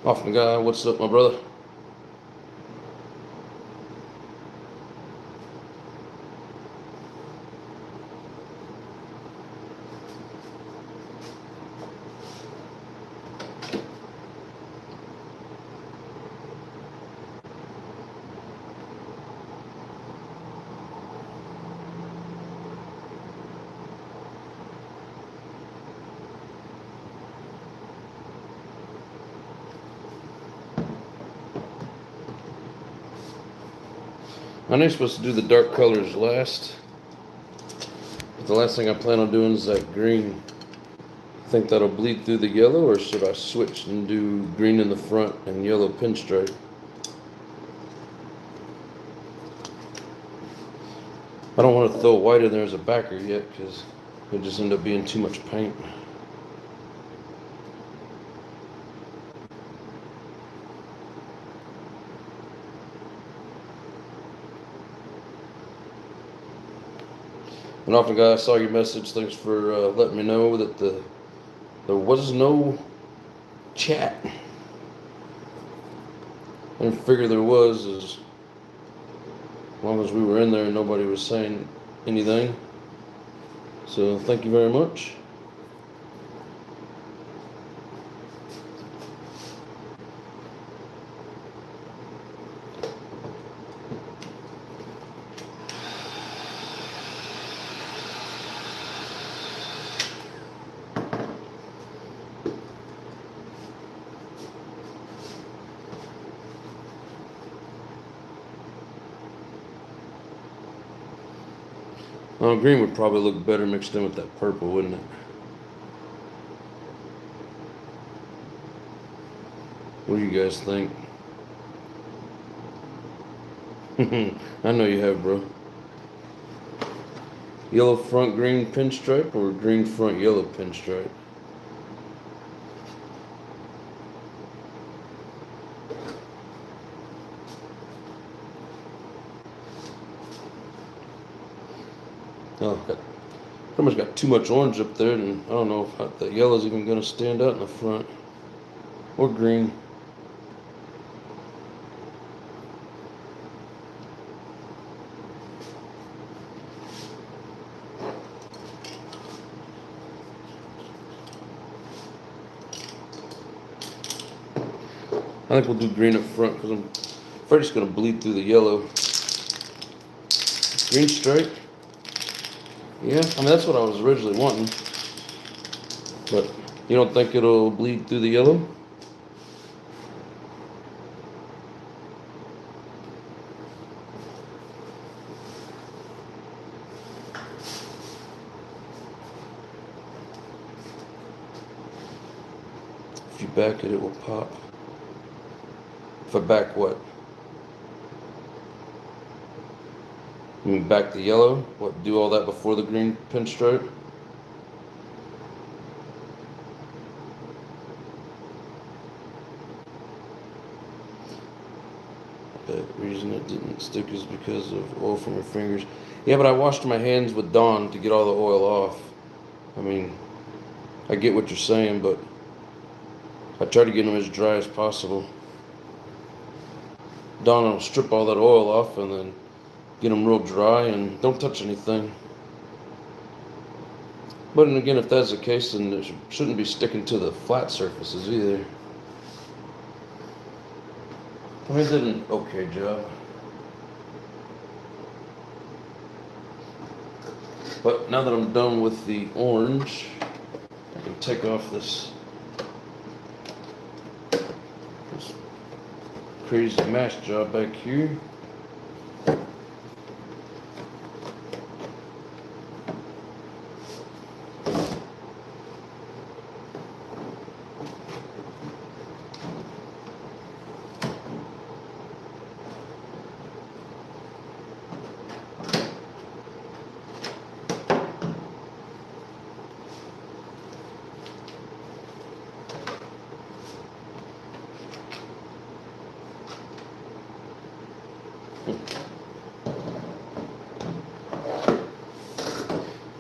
Often guy, what's up, my brother? I know you're supposed to do the dark colors last, but the last thing I plan on doing is that green. Think that'll bleed through the yellow, or should I switch and do green in the front and yellow pinstripe? I don't want to throw white in there as a backer yet because it'll just end up being too much paint. And often, guys, I saw your message. Thanks for letting me know that there was no chat. I didn't figure there was, as long as we were in there and nobody was saying anything. So thank you very much. Green would probably look better mixed in with that purple, wouldn't it? What do you guys think? I know you have, bro. Yellow front green pinstripe or green front yellow pinstripe? Oh, pretty much got too much orange up there, and I don't know if that yellow's even going to stand out in the front. Or green. I think we'll do green up front because I'm afraid it's going to bleed through the yellow. Green stripe. Yeah, I mean, that's what I was originally wanting. But you don't think it'll bleed through the yellow? If you back it, it will pop. If I back what? You mean back the yellow? What, do all that before the green pinstripe? The reason it didn't stick is because of oil from your fingers. Yeah, but I washed my hands with Dawn to get all the oil off. I mean, I get what you're saying, but I try to get them as dry as possible. Dawn will strip all that oil off and then get them real dry and don't touch anything. But then again, if that's the case, then it shouldn't be sticking to the flat surfaces either. I mean, it did an okay job. But now that I'm done with the orange, I can take off this crazy mask job back here.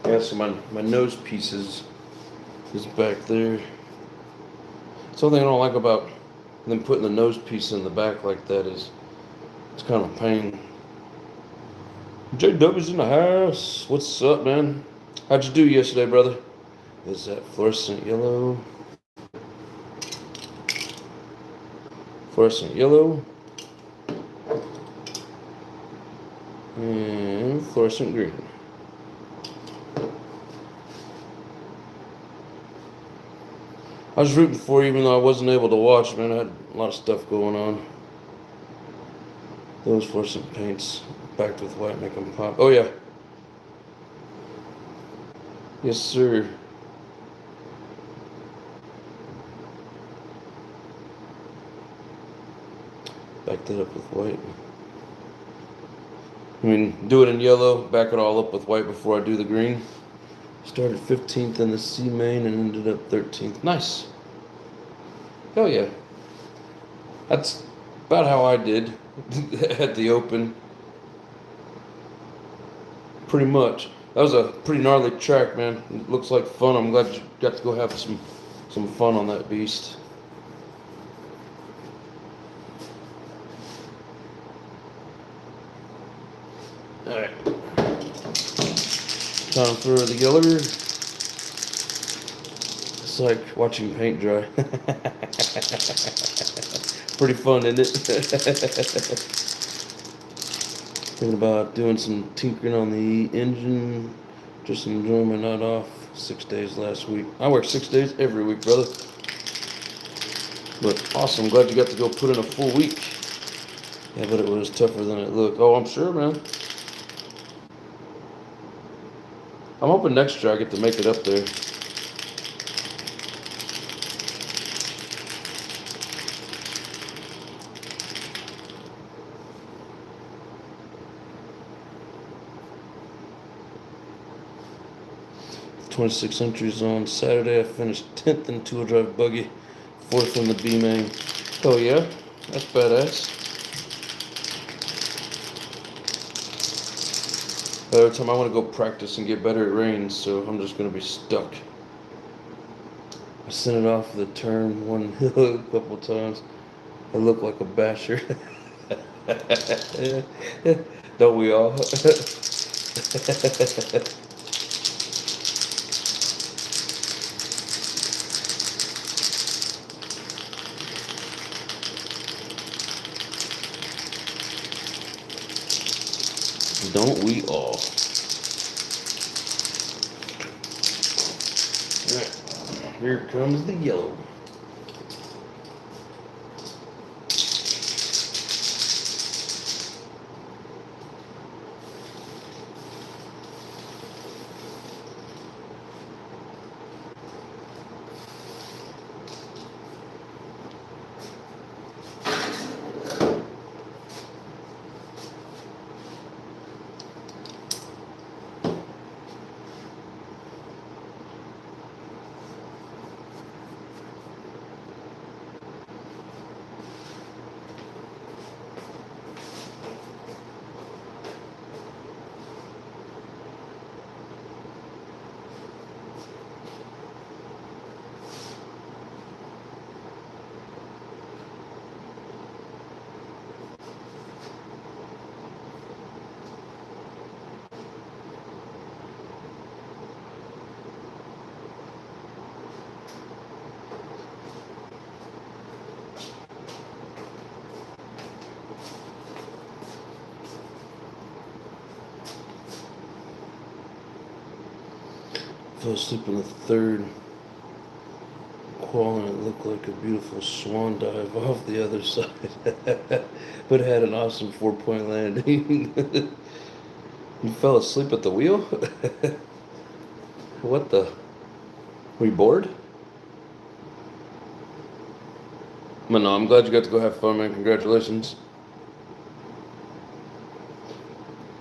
Yeah, so my nose pieces is back there. Something I don't like about them putting the nose piece in the back like that is it's kind of a pain. JW's in the house. What's up, man? How'd you do yesterday, brother? Is that fluorescent yellow? Fluorescent yellow. And fluorescent green. I was rooting for you even though I wasn't able to watch, man. I had a lot of stuff going on. Those fluorescent paints Backed with white, make them pop. Oh yeah. Yes, sir. Back that up with white. I mean, do it in yellow, back it all up with white before I do the green. Started 15th in the C main and ended up 13th. Nice. Hell yeah. That's about how I did at the Open. Pretty much. That was a pretty gnarly track, man. It looks like fun. I'm glad you got to go have some fun on that beast. Alright. Time for the yeller. It's like watching paint dry. Pretty fun, isn't it? Thinking about doing some tinkering on the engine. Just enjoying my night off. 6 days last week. I work 6 days every week, brother. But awesome. Glad you got to go put in a full week. Yeah, but it was tougher than it looked. Oh, I'm sure, man. I'm hoping next year I get to make it up there. .26 entries on Saturday. I finished 10th in two-wheel drive buggy, 4th in the B main. Oh yeah, that's badass. But every time I want to go practice and get better, it rains, so I'm just gonna be stuck. I sent it off the turn one hill a couple times. I look like a basher. Don't we all? Don't we all? Alright, here comes the yellow. Fell asleep in the third qual and it looked like a beautiful swan dive off the other side. But it had an awesome 4-point landing. You fell asleep at the wheel? What the? Were you bored? But no, I'm glad you got to go have fun, man. Congratulations.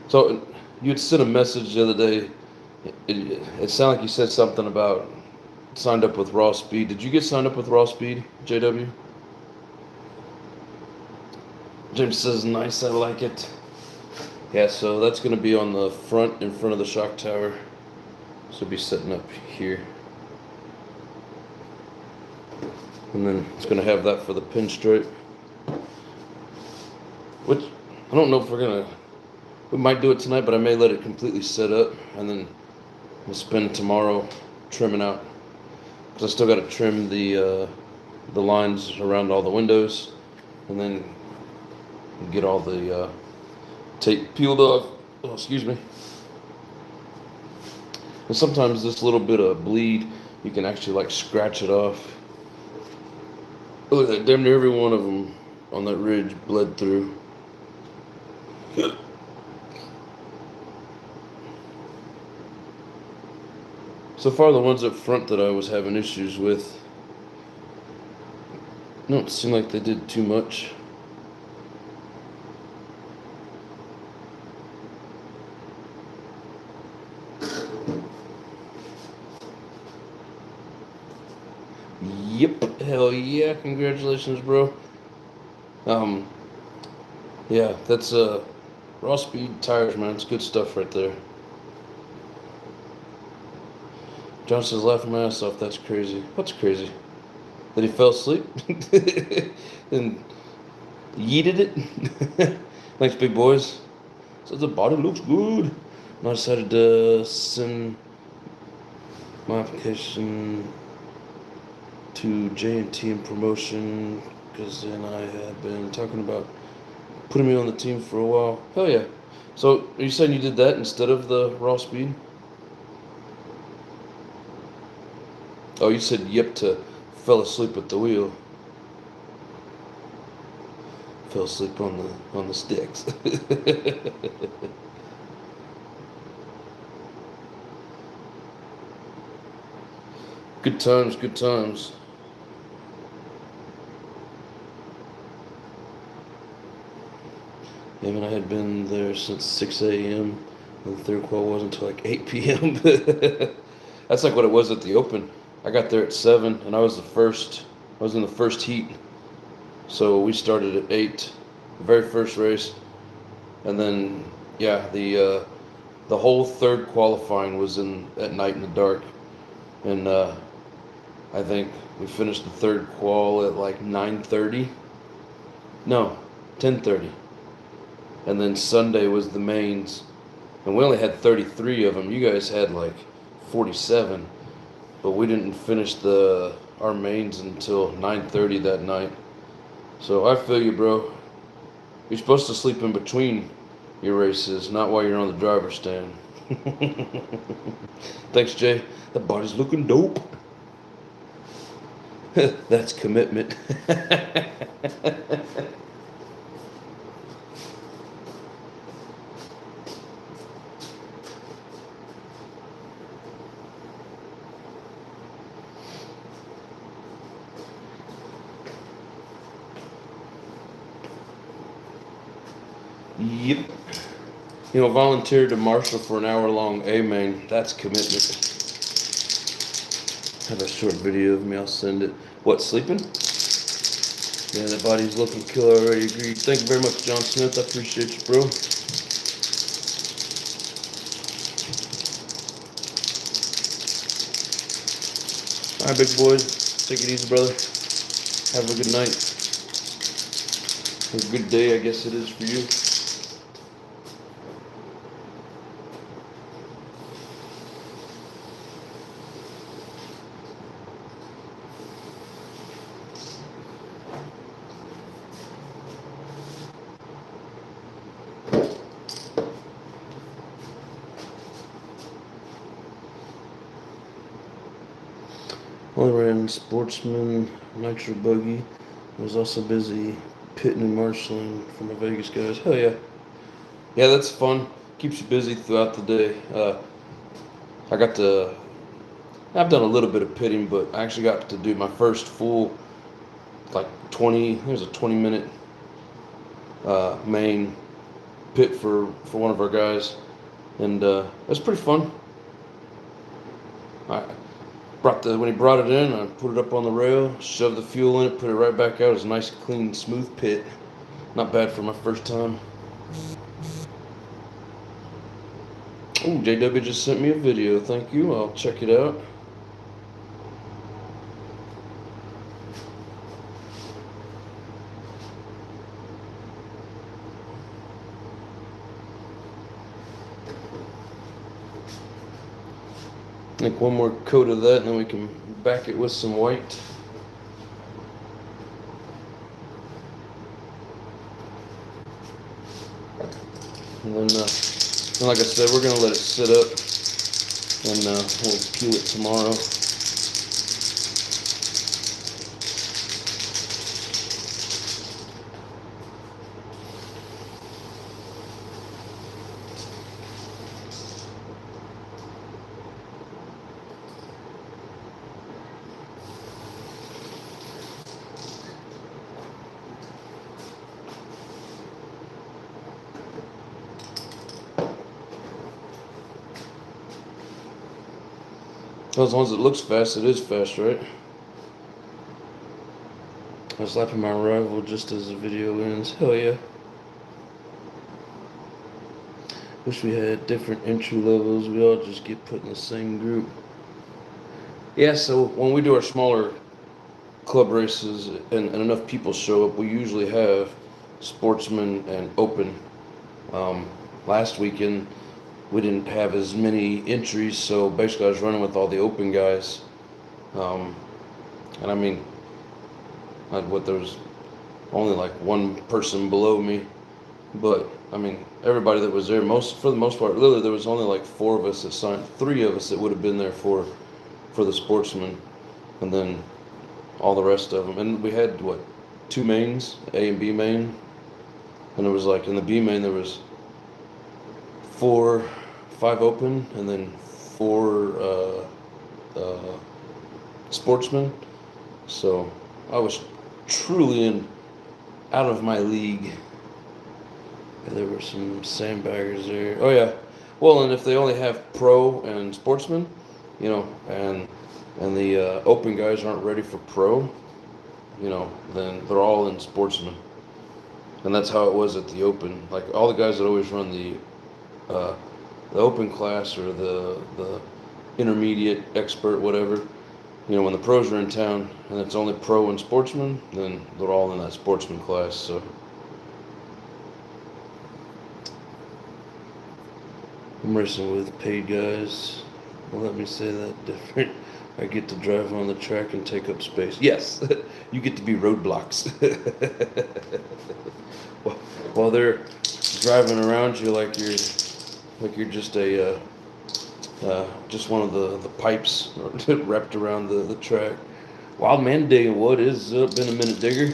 So, you had sent a message the other day. It sounded like you said something about signed up with Raw Speed. Did you get signed up with Raw Speed, JW? James says, nice, I like it. Yeah, so that's going to be on the front, in front of the shock tower. So it'll be sitting up here. And then it's going to have that for the pinstripe. Which, I don't know if we might do it tonight, but I may let it completely set up. And then we'll spend tomorrow trimming out. Because I still got to trim the lines around all the windows. And then get all the tape peeled off. Oh, excuse me. And sometimes this little bit of bleed, you can actually like scratch it off. Look at that, damn near every one of them on that ridge bled through. So far, the ones up front that I was having issues with don't seem like they did too much. Yep, hell yeah, congratulations, bro. Um, yeah, that's raw speed tires, man. It's good stuff right there. John says, laughing my ass off. That's crazy. What's crazy? That he fell asleep and yeeted it. Thanks, big boys. Says the body looks good. And I decided to send my application to J&T in promotion because then I had been talking about putting me on the team for a while. Hell yeah. So, are you saying you did that instead of the raw speed? Oh, you said yep to fell asleep at the wheel. Fell asleep on the sticks. Good times, good times. Yeah, man, I had been there since 6 a.m. and the third qual wasn't until like 8 p.m. That's like what it was at the Open. I got there at 7 and I was in the first heat. So we started at 8, the very first race. And then, yeah, the whole third qualifying was at night in the dark. And I think we finished the third qual at like 9:30. No, 10:30. And then Sunday was the mains, and we only had 33 of them. You guys had like 47, but we didn't finish our mains until 9:30 that night. So I feel you, bro. You're supposed to sleep in between your races, not while you're on the driver's stand. Thanks, Jay. That body's looking dope. That's commitment. Yep. Volunteered to marshal for an hour long. Amen. That's commitment. I have a short video of me. I'll send it. What, sleeping? Yeah, that body's looking killer already. Agreed. Thank you very much, John Smith. I appreciate you, bro. All right, big boys. Take it easy, brother. Have a good night. A good day, I guess it is for you. Only ran Sportsman, Nitro Buggy. I was also busy pitting and marshaling for my Vegas guys. Hell yeah. Yeah, that's fun. Keeps you busy throughout the day. I got to, I've done a little bit of pitting, but I actually got to do my first full, like 20, there's a 20-minute main pit for one of our guys. And it was pretty fun. When he brought it in, I put it up on the rail, shoved the fuel in it, put it right back out. It was a nice, clean, smooth pit. Not bad for my first time. Oh, JW just sent me a video. Thank you. I'll check it out. I think one more coat of that, and then we can back it with some white. And then, like I said, we're going to let it sit up, and we'll peel it tomorrow. As long as it looks fast, it is fast, right? I was slapping my rival just as the video ends. Hell yeah. Wish we had different entry levels. We all just get put in the same group. Yeah, so when we do our smaller club races and enough people show up, we usually have sportsman and open. Last weekend, we didn't have as many entries, so basically I was running with all the open guys. And I mean, there was only like one person below me, but I mean, everybody that was there, for the most part, literally there was only like 4 of us that signed, 3 of us that would have been there for the sportsman, and then all the rest of them. And we had 2 mains, A and B main, and there was like in the B main there was 5 open, and then 4 sportsmen. So I was truly out of my league. Yeah, there were some sandbaggers there. Oh yeah. Well, and if they only have pro and sportsman, and the open guys aren't ready for pro, then they're all in sportsman. And that's how it was at the open. Like all the guys that always run the open class or the intermediate, expert, whatever. When the pros are in town and it's only pro and sportsman, then they're all in that sportsman class. So I'm racing with paid guys. Well, let me say that different. I get to drive on the track and take up space. Yes, you get to be roadblocks. While they're driving around you like you're just just one of the pipes wrapped around the track. Wild man digging. What is up? Been a minute, digger.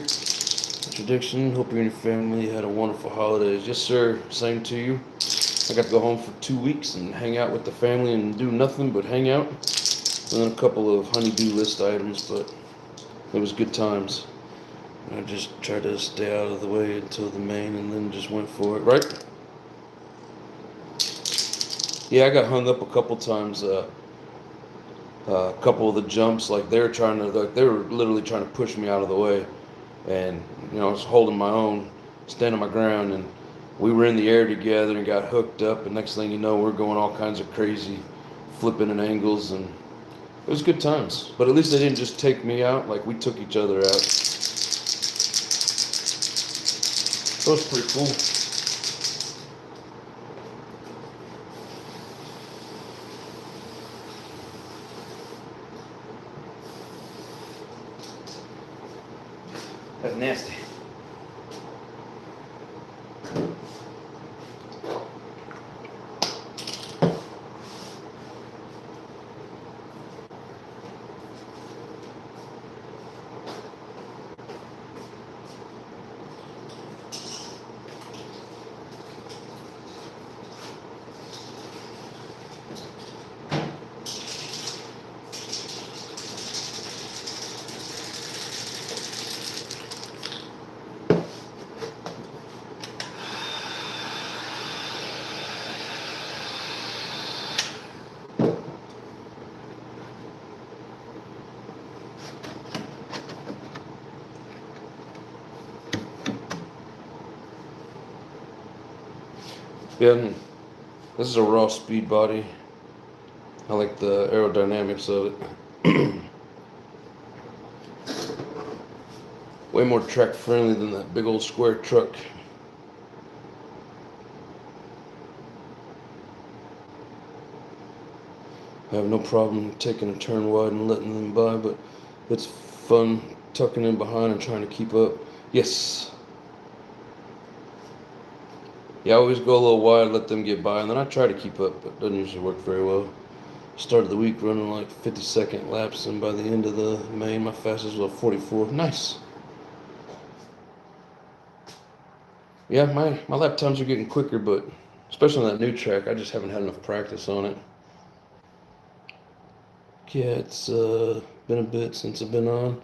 Tradiction. Hope you and your family had a wonderful holidays. Yes, sir. Same to you. I got to go home for 2 weeks and hang out with the family and do nothing but hang out. And then a couple of honey-do list items, but it was good times. I just tried to stay out of the way until the main and then just went for it, right? Yeah, I got hung up a couple times. A couple of the jumps, like they were literally trying to push me out of the way, and I was holding my own, standing my ground, and we were in the air together and got hooked up. And next thing you know, we're going all kinds of crazy, flipping and angles, and it was good times. But at least they didn't just take me out; like we took each other out. That was pretty cool. That's nasty. Yeah, this is a raw speed body. I like the aerodynamics of it. Way more track friendly than that big old square truck. I have no problem taking a turn wide and letting them by, but it's fun tucking in behind and trying to keep up. Yes. Yeah, I always go a little wide, let them get by, and then I try to keep up, but it doesn't usually work very well. Started the week running like 50-second laps, and by the end of the main, my fastest was 44. Nice. Yeah, my lap times are getting quicker, but especially on that new track, I just haven't had enough practice on it. Yeah, it's been a bit since I've been on.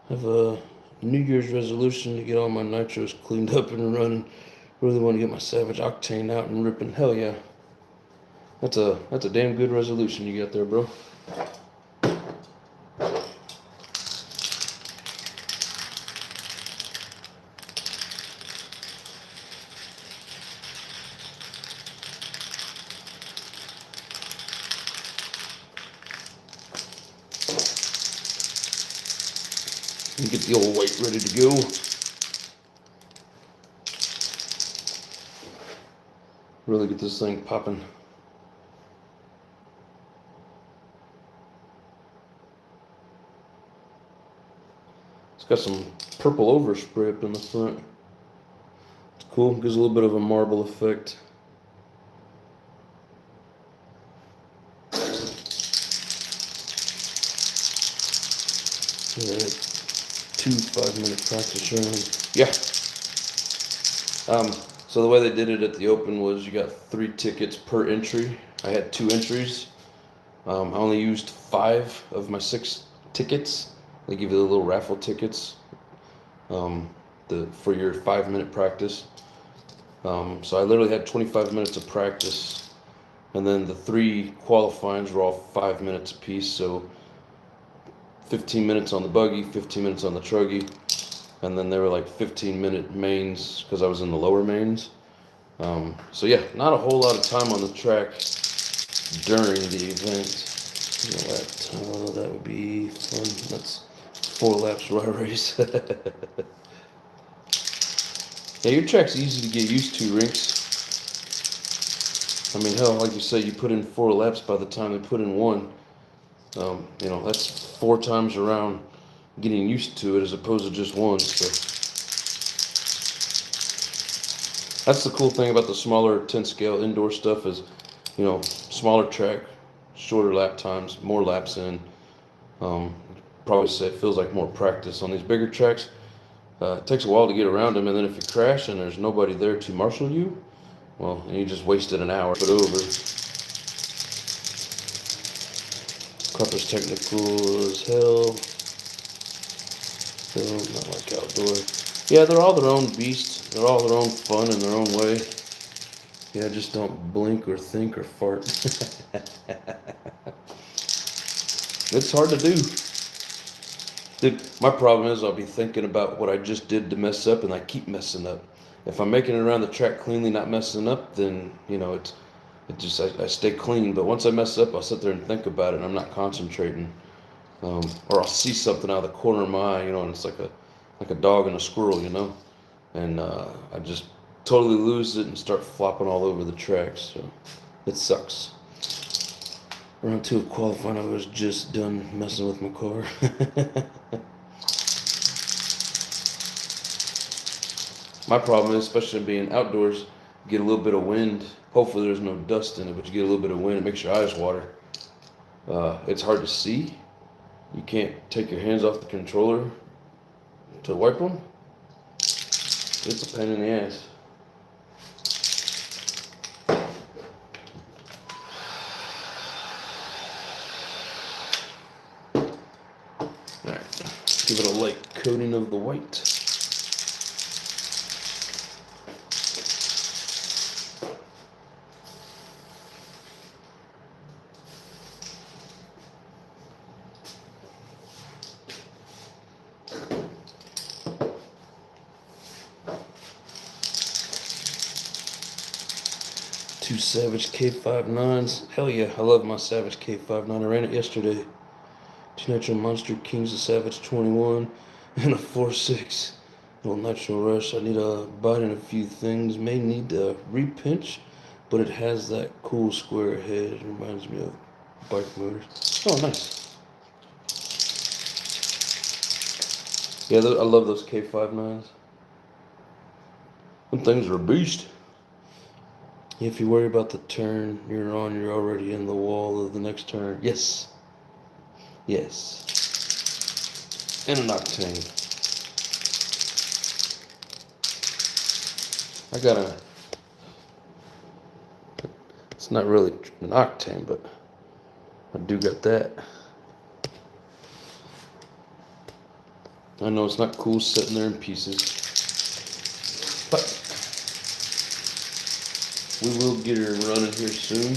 I have a New Year's resolution to get all my nitros cleaned up and running. Really want to get my Savage Octane out and ripping. Hell yeah. That's a damn good resolution you got there, bro. and get the old weight ready to go. Really get this thing popping. It's got some purple overspray up in the front. It's cool, gives a little bit of a marble effect. Yeah, 2 5-minute practice rounds. Yeah. So the way they did it at the Open was you got 3 tickets per entry. I had 2 entries. I only used 5 of my 6 tickets. They give you the little raffle tickets for your 5-minute practice. So I literally had 25 minutes of practice, and then the 3 qualifyings were all 5 minutes apiece. So 15 minutes on the buggy, 15 minutes on the truggy, and then they were like 15-minute mains because I was in the lower mains. So yeah, not a whole lot of time on the track during the event. That would be fun. That's 4 laps dry race. Yeah, your track's easy to get used to, Rinks. I mean, hell, like you say, you put in 4 laps by the time they put in 1. That's 4 times around getting used to it as opposed to just 1. So that's the cool thing about the smaller 10 scale indoor stuff is, smaller track, shorter lap times, more laps in. Probably say it feels like more practice. On these bigger tracks, it takes a while to get around them, and then if you crash and there's nobody there to marshal you, well, you just wasted an hour. Put over. Carper's technical as hell. Still not like outdoor. Yeah, they're all their own beast. They're all their own fun in their own way. Yeah, just don't blink or think or fart. It's hard to do. Dude, my problem is I'll be thinking about what I just did to mess up, and I keep messing up. If I'm making it around the track cleanly, not messing up, then, I stay clean. But once I mess up, I'll sit there and think about it, and I'm not concentrating. Or I'll see something out of the corner of my eye, and it's like a dog and a squirrel, and I just totally lose it and start flopping all over the track. So it sucks. Round 2 of qualifying, I was just done messing with my car. My problem is, especially being outdoors, you get a little bit of wind. Hopefully there's no dust in it, but you get a little bit of wind. It makes your eyes water. It's hard to see. You can't take your hands off the controller to wipe them. It's a pain in the ass. Alright, give it a light coating of the white. Two Savage K59s. Hell yeah, I love my Savage K59. I ran it yesterday. 2 Nitro Monster Kings of Savage 21 and a 4.6. Little Nitro Rush. I need to bite in a few things. May need a repinch, but it has that cool square head. It reminds me of bike motors. Oh, nice. Yeah, I love those K59s. Them things are a beast. If you worry about the turn you're on, you're already in the wall of the next turn. Yes. Yes. And an octane. It's not really an octane, but I do got that. I know it's not cool sitting there in pieces, but we will get her running here soon.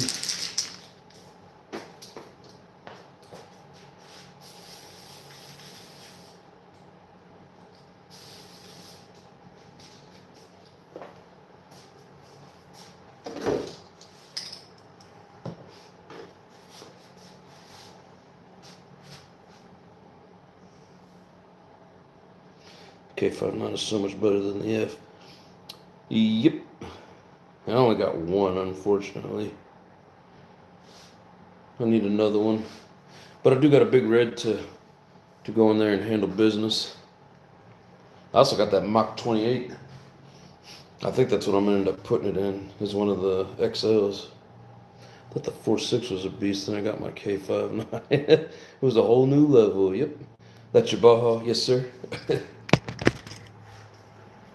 K59 is so much better than the F. Yep. I only got one, unfortunately. I need another one. But I do got a big red to go in there and handle business. I also got that Mach 28. I think that's what I'm going to end up putting it in, is one of the XLs. I thought the 4.6 was a beast, and I got my K59. It was a whole new level, yep. That's your Baja? Yes, sir.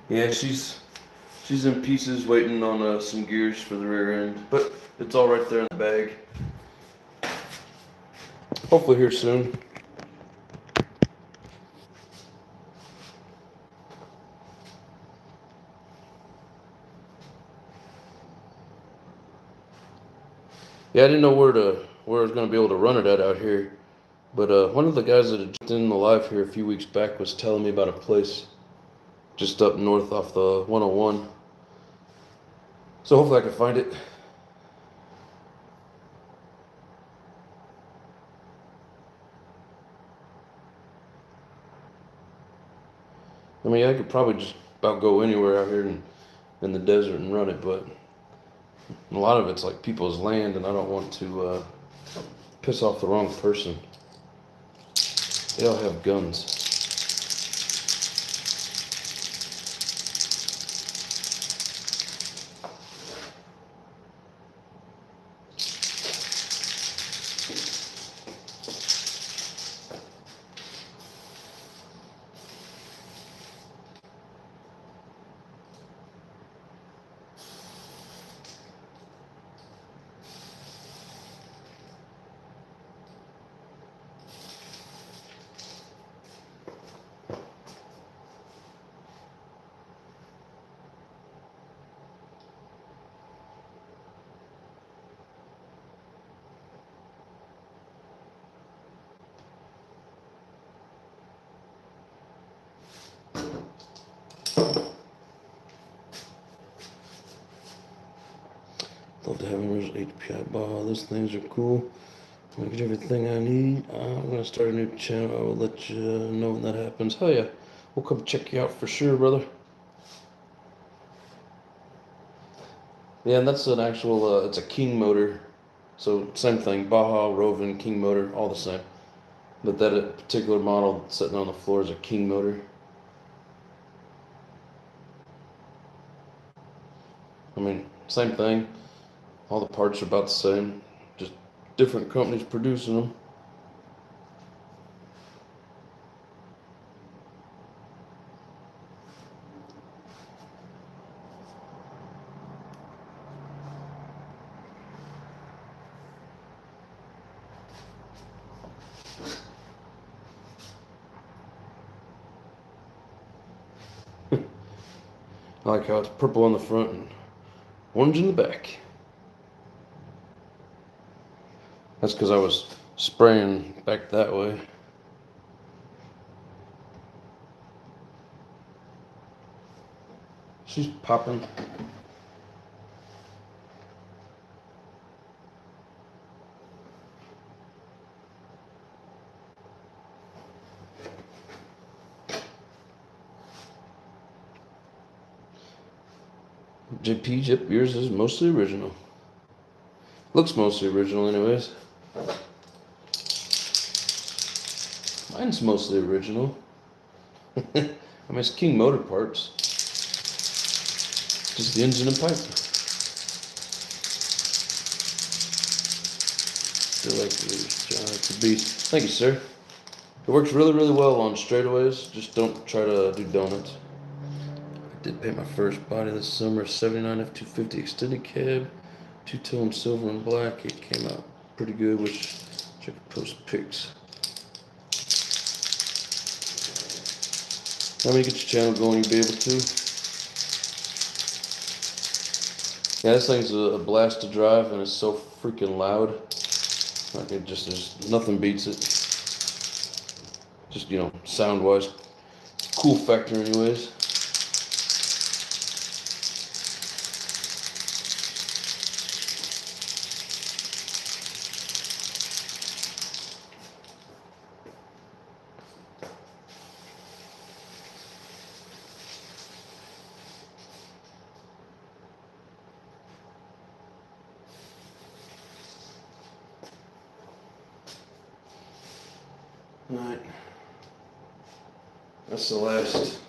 Yeah, she's in pieces waiting on some gears for the rear end, but it's all right there in the bag. Hopefully here soon. Yeah, I didn't know where I was going to be able to run it at out here, but one of the guys that had jumped in the live here a few weeks back was telling me about a place just up north off the 101. So hopefully I can find it. I mean, I could probably just about go anywhere out here in the desert and run it, but a lot of it's like people's land, and I don't want to piss off the wrong person. They all have guns. Love to have an original HPI ball. Those things are cool. I'm gonna get everything I need. I'm gonna start a new channel. I will let you know when that happens. Hell yeah, we'll come check you out for sure, brother. Yeah, and that's an actual. It's a King motor, so same thing. Baja, Rovan, King motor, all the same. But that particular model sitting on the floor is a King motor. I mean, same thing. All the parts are about the same, just different companies producing them. I like how it's purple on the front and orange in the back. That's because I was spraying back that way. She's popping. JP, yep, yours is mostly original. Looks mostly original anyways. Mine's mostly original. I mean, it's King motor parts. Just the engine and pipe. Feel like it's a beast. Thank you, sir. It works really, really well on straightaways. Just don't try to do donuts. I did paint my first body this summer. 79 F250 extended cab. Two-tone silver and black. It came out pretty good, which I could post pics. Now when you get your channel going, you'll be able to. Yeah, this thing's a blast to drive, and it's so freaking loud. Like there's nothing beats it. Just, sound-wise. Cool factor anyways. Alright. That's the last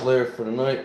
layer for tonight.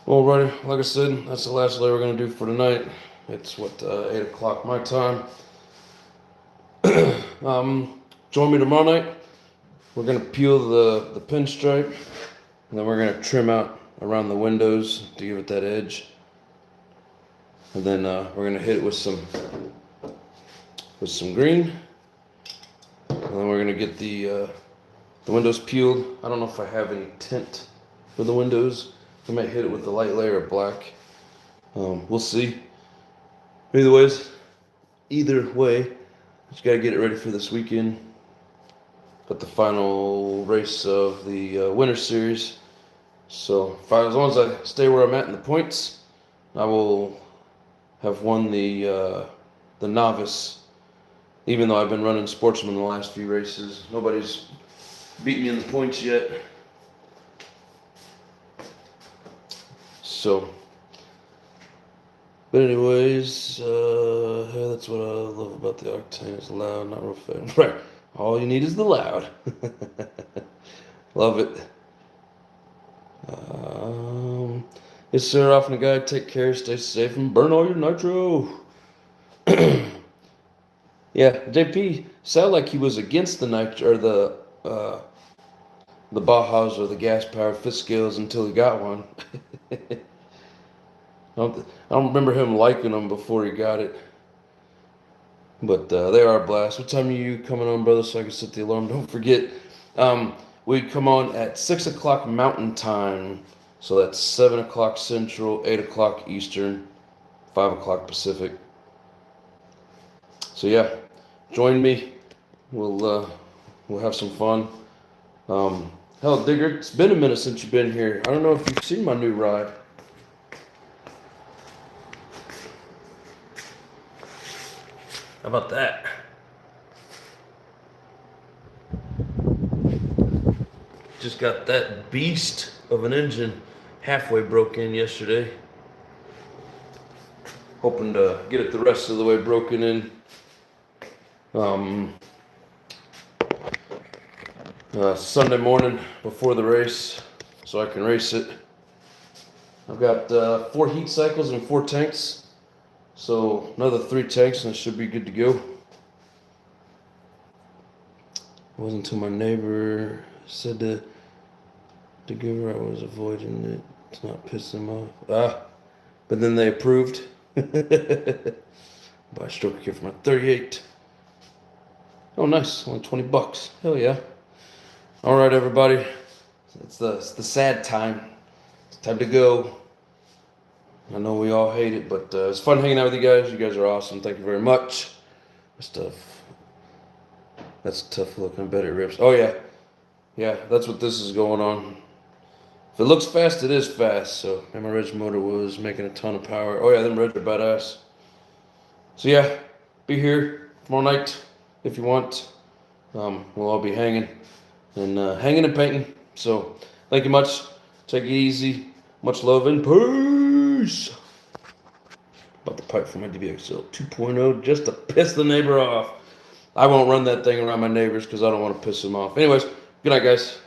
Alrighty, like I said, that's the last layer we're going to do for tonight. It's 8 o'clock my time. Join me tomorrow night. We're going to peel the pinstripe, and then we're going to trim out around the windows to give it that edge. And then we're going to hit it with some green. And then we're going to get the windows peeled. I don't know if I have any tint for the windows. I might hit it with the light layer of black. We'll see. Either way, just gotta get it ready for this weekend. Got the final race of the winter series. So as long as I stay where I'm at in the points, I will have won the novice. Even though I've been running sportsman the last few races, nobody's beat me in the points yet. So, but anyways, that's what I love about the Octane. It's loud, not real fast. Right, all you need is the loud. Love it. Yes, sir. Off and a guy. Take care. Stay safe and burn all your nitro. Yeah, JP sounded like he was against the nitro or the Bajas or the gas powered fifth scales until he got one. I don't remember him liking them before he got it. But they are a blast. What time are you coming on, brother, so I can set the alarm? Don't forget, we come on at 6 o'clock Mountain Time. So that's 7 o'clock Central, 8 o'clock Eastern, 5 o'clock Pacific. So yeah, join me. We'll have some fun. Hell, Digger, it's been a minute since you've been here. I don't know if you've seen my new ride. How about that? Just got that beast of an engine halfway broke in yesterday. Hoping to get it the rest of the way broken in. Sunday morning before the race, so I can race it. I've got 4 heat cycles and 4 tanks. So another 3 tanks and it should be good to go. It wasn't until my neighbor said to give her I was avoiding it to not piss them off. But then they approved. Buy a stroker kit for my 38. Oh nice, only $20. Hell yeah. Alright everybody. It's the sad time. It's time to go. I know we all hate it, but it's fun hanging out with you guys. You guys are awesome. Thank you very much. That's tough looking. I bet it rips. Oh, yeah. Yeah, that's what this is going on. If it looks fast, it is fast. So, and my Reg motor was making a ton of power. Oh, yeah, them Reg are badass. So, yeah, be here tomorrow night if you want. We'll all be hanging and painting. So, thank you much. Take it easy. Much love and peace. About the pipe for my DBXL 2.0 just to piss the neighbor off. I won't run that thing around my neighbors because I don't want to piss them off. Anyways, good night, guys.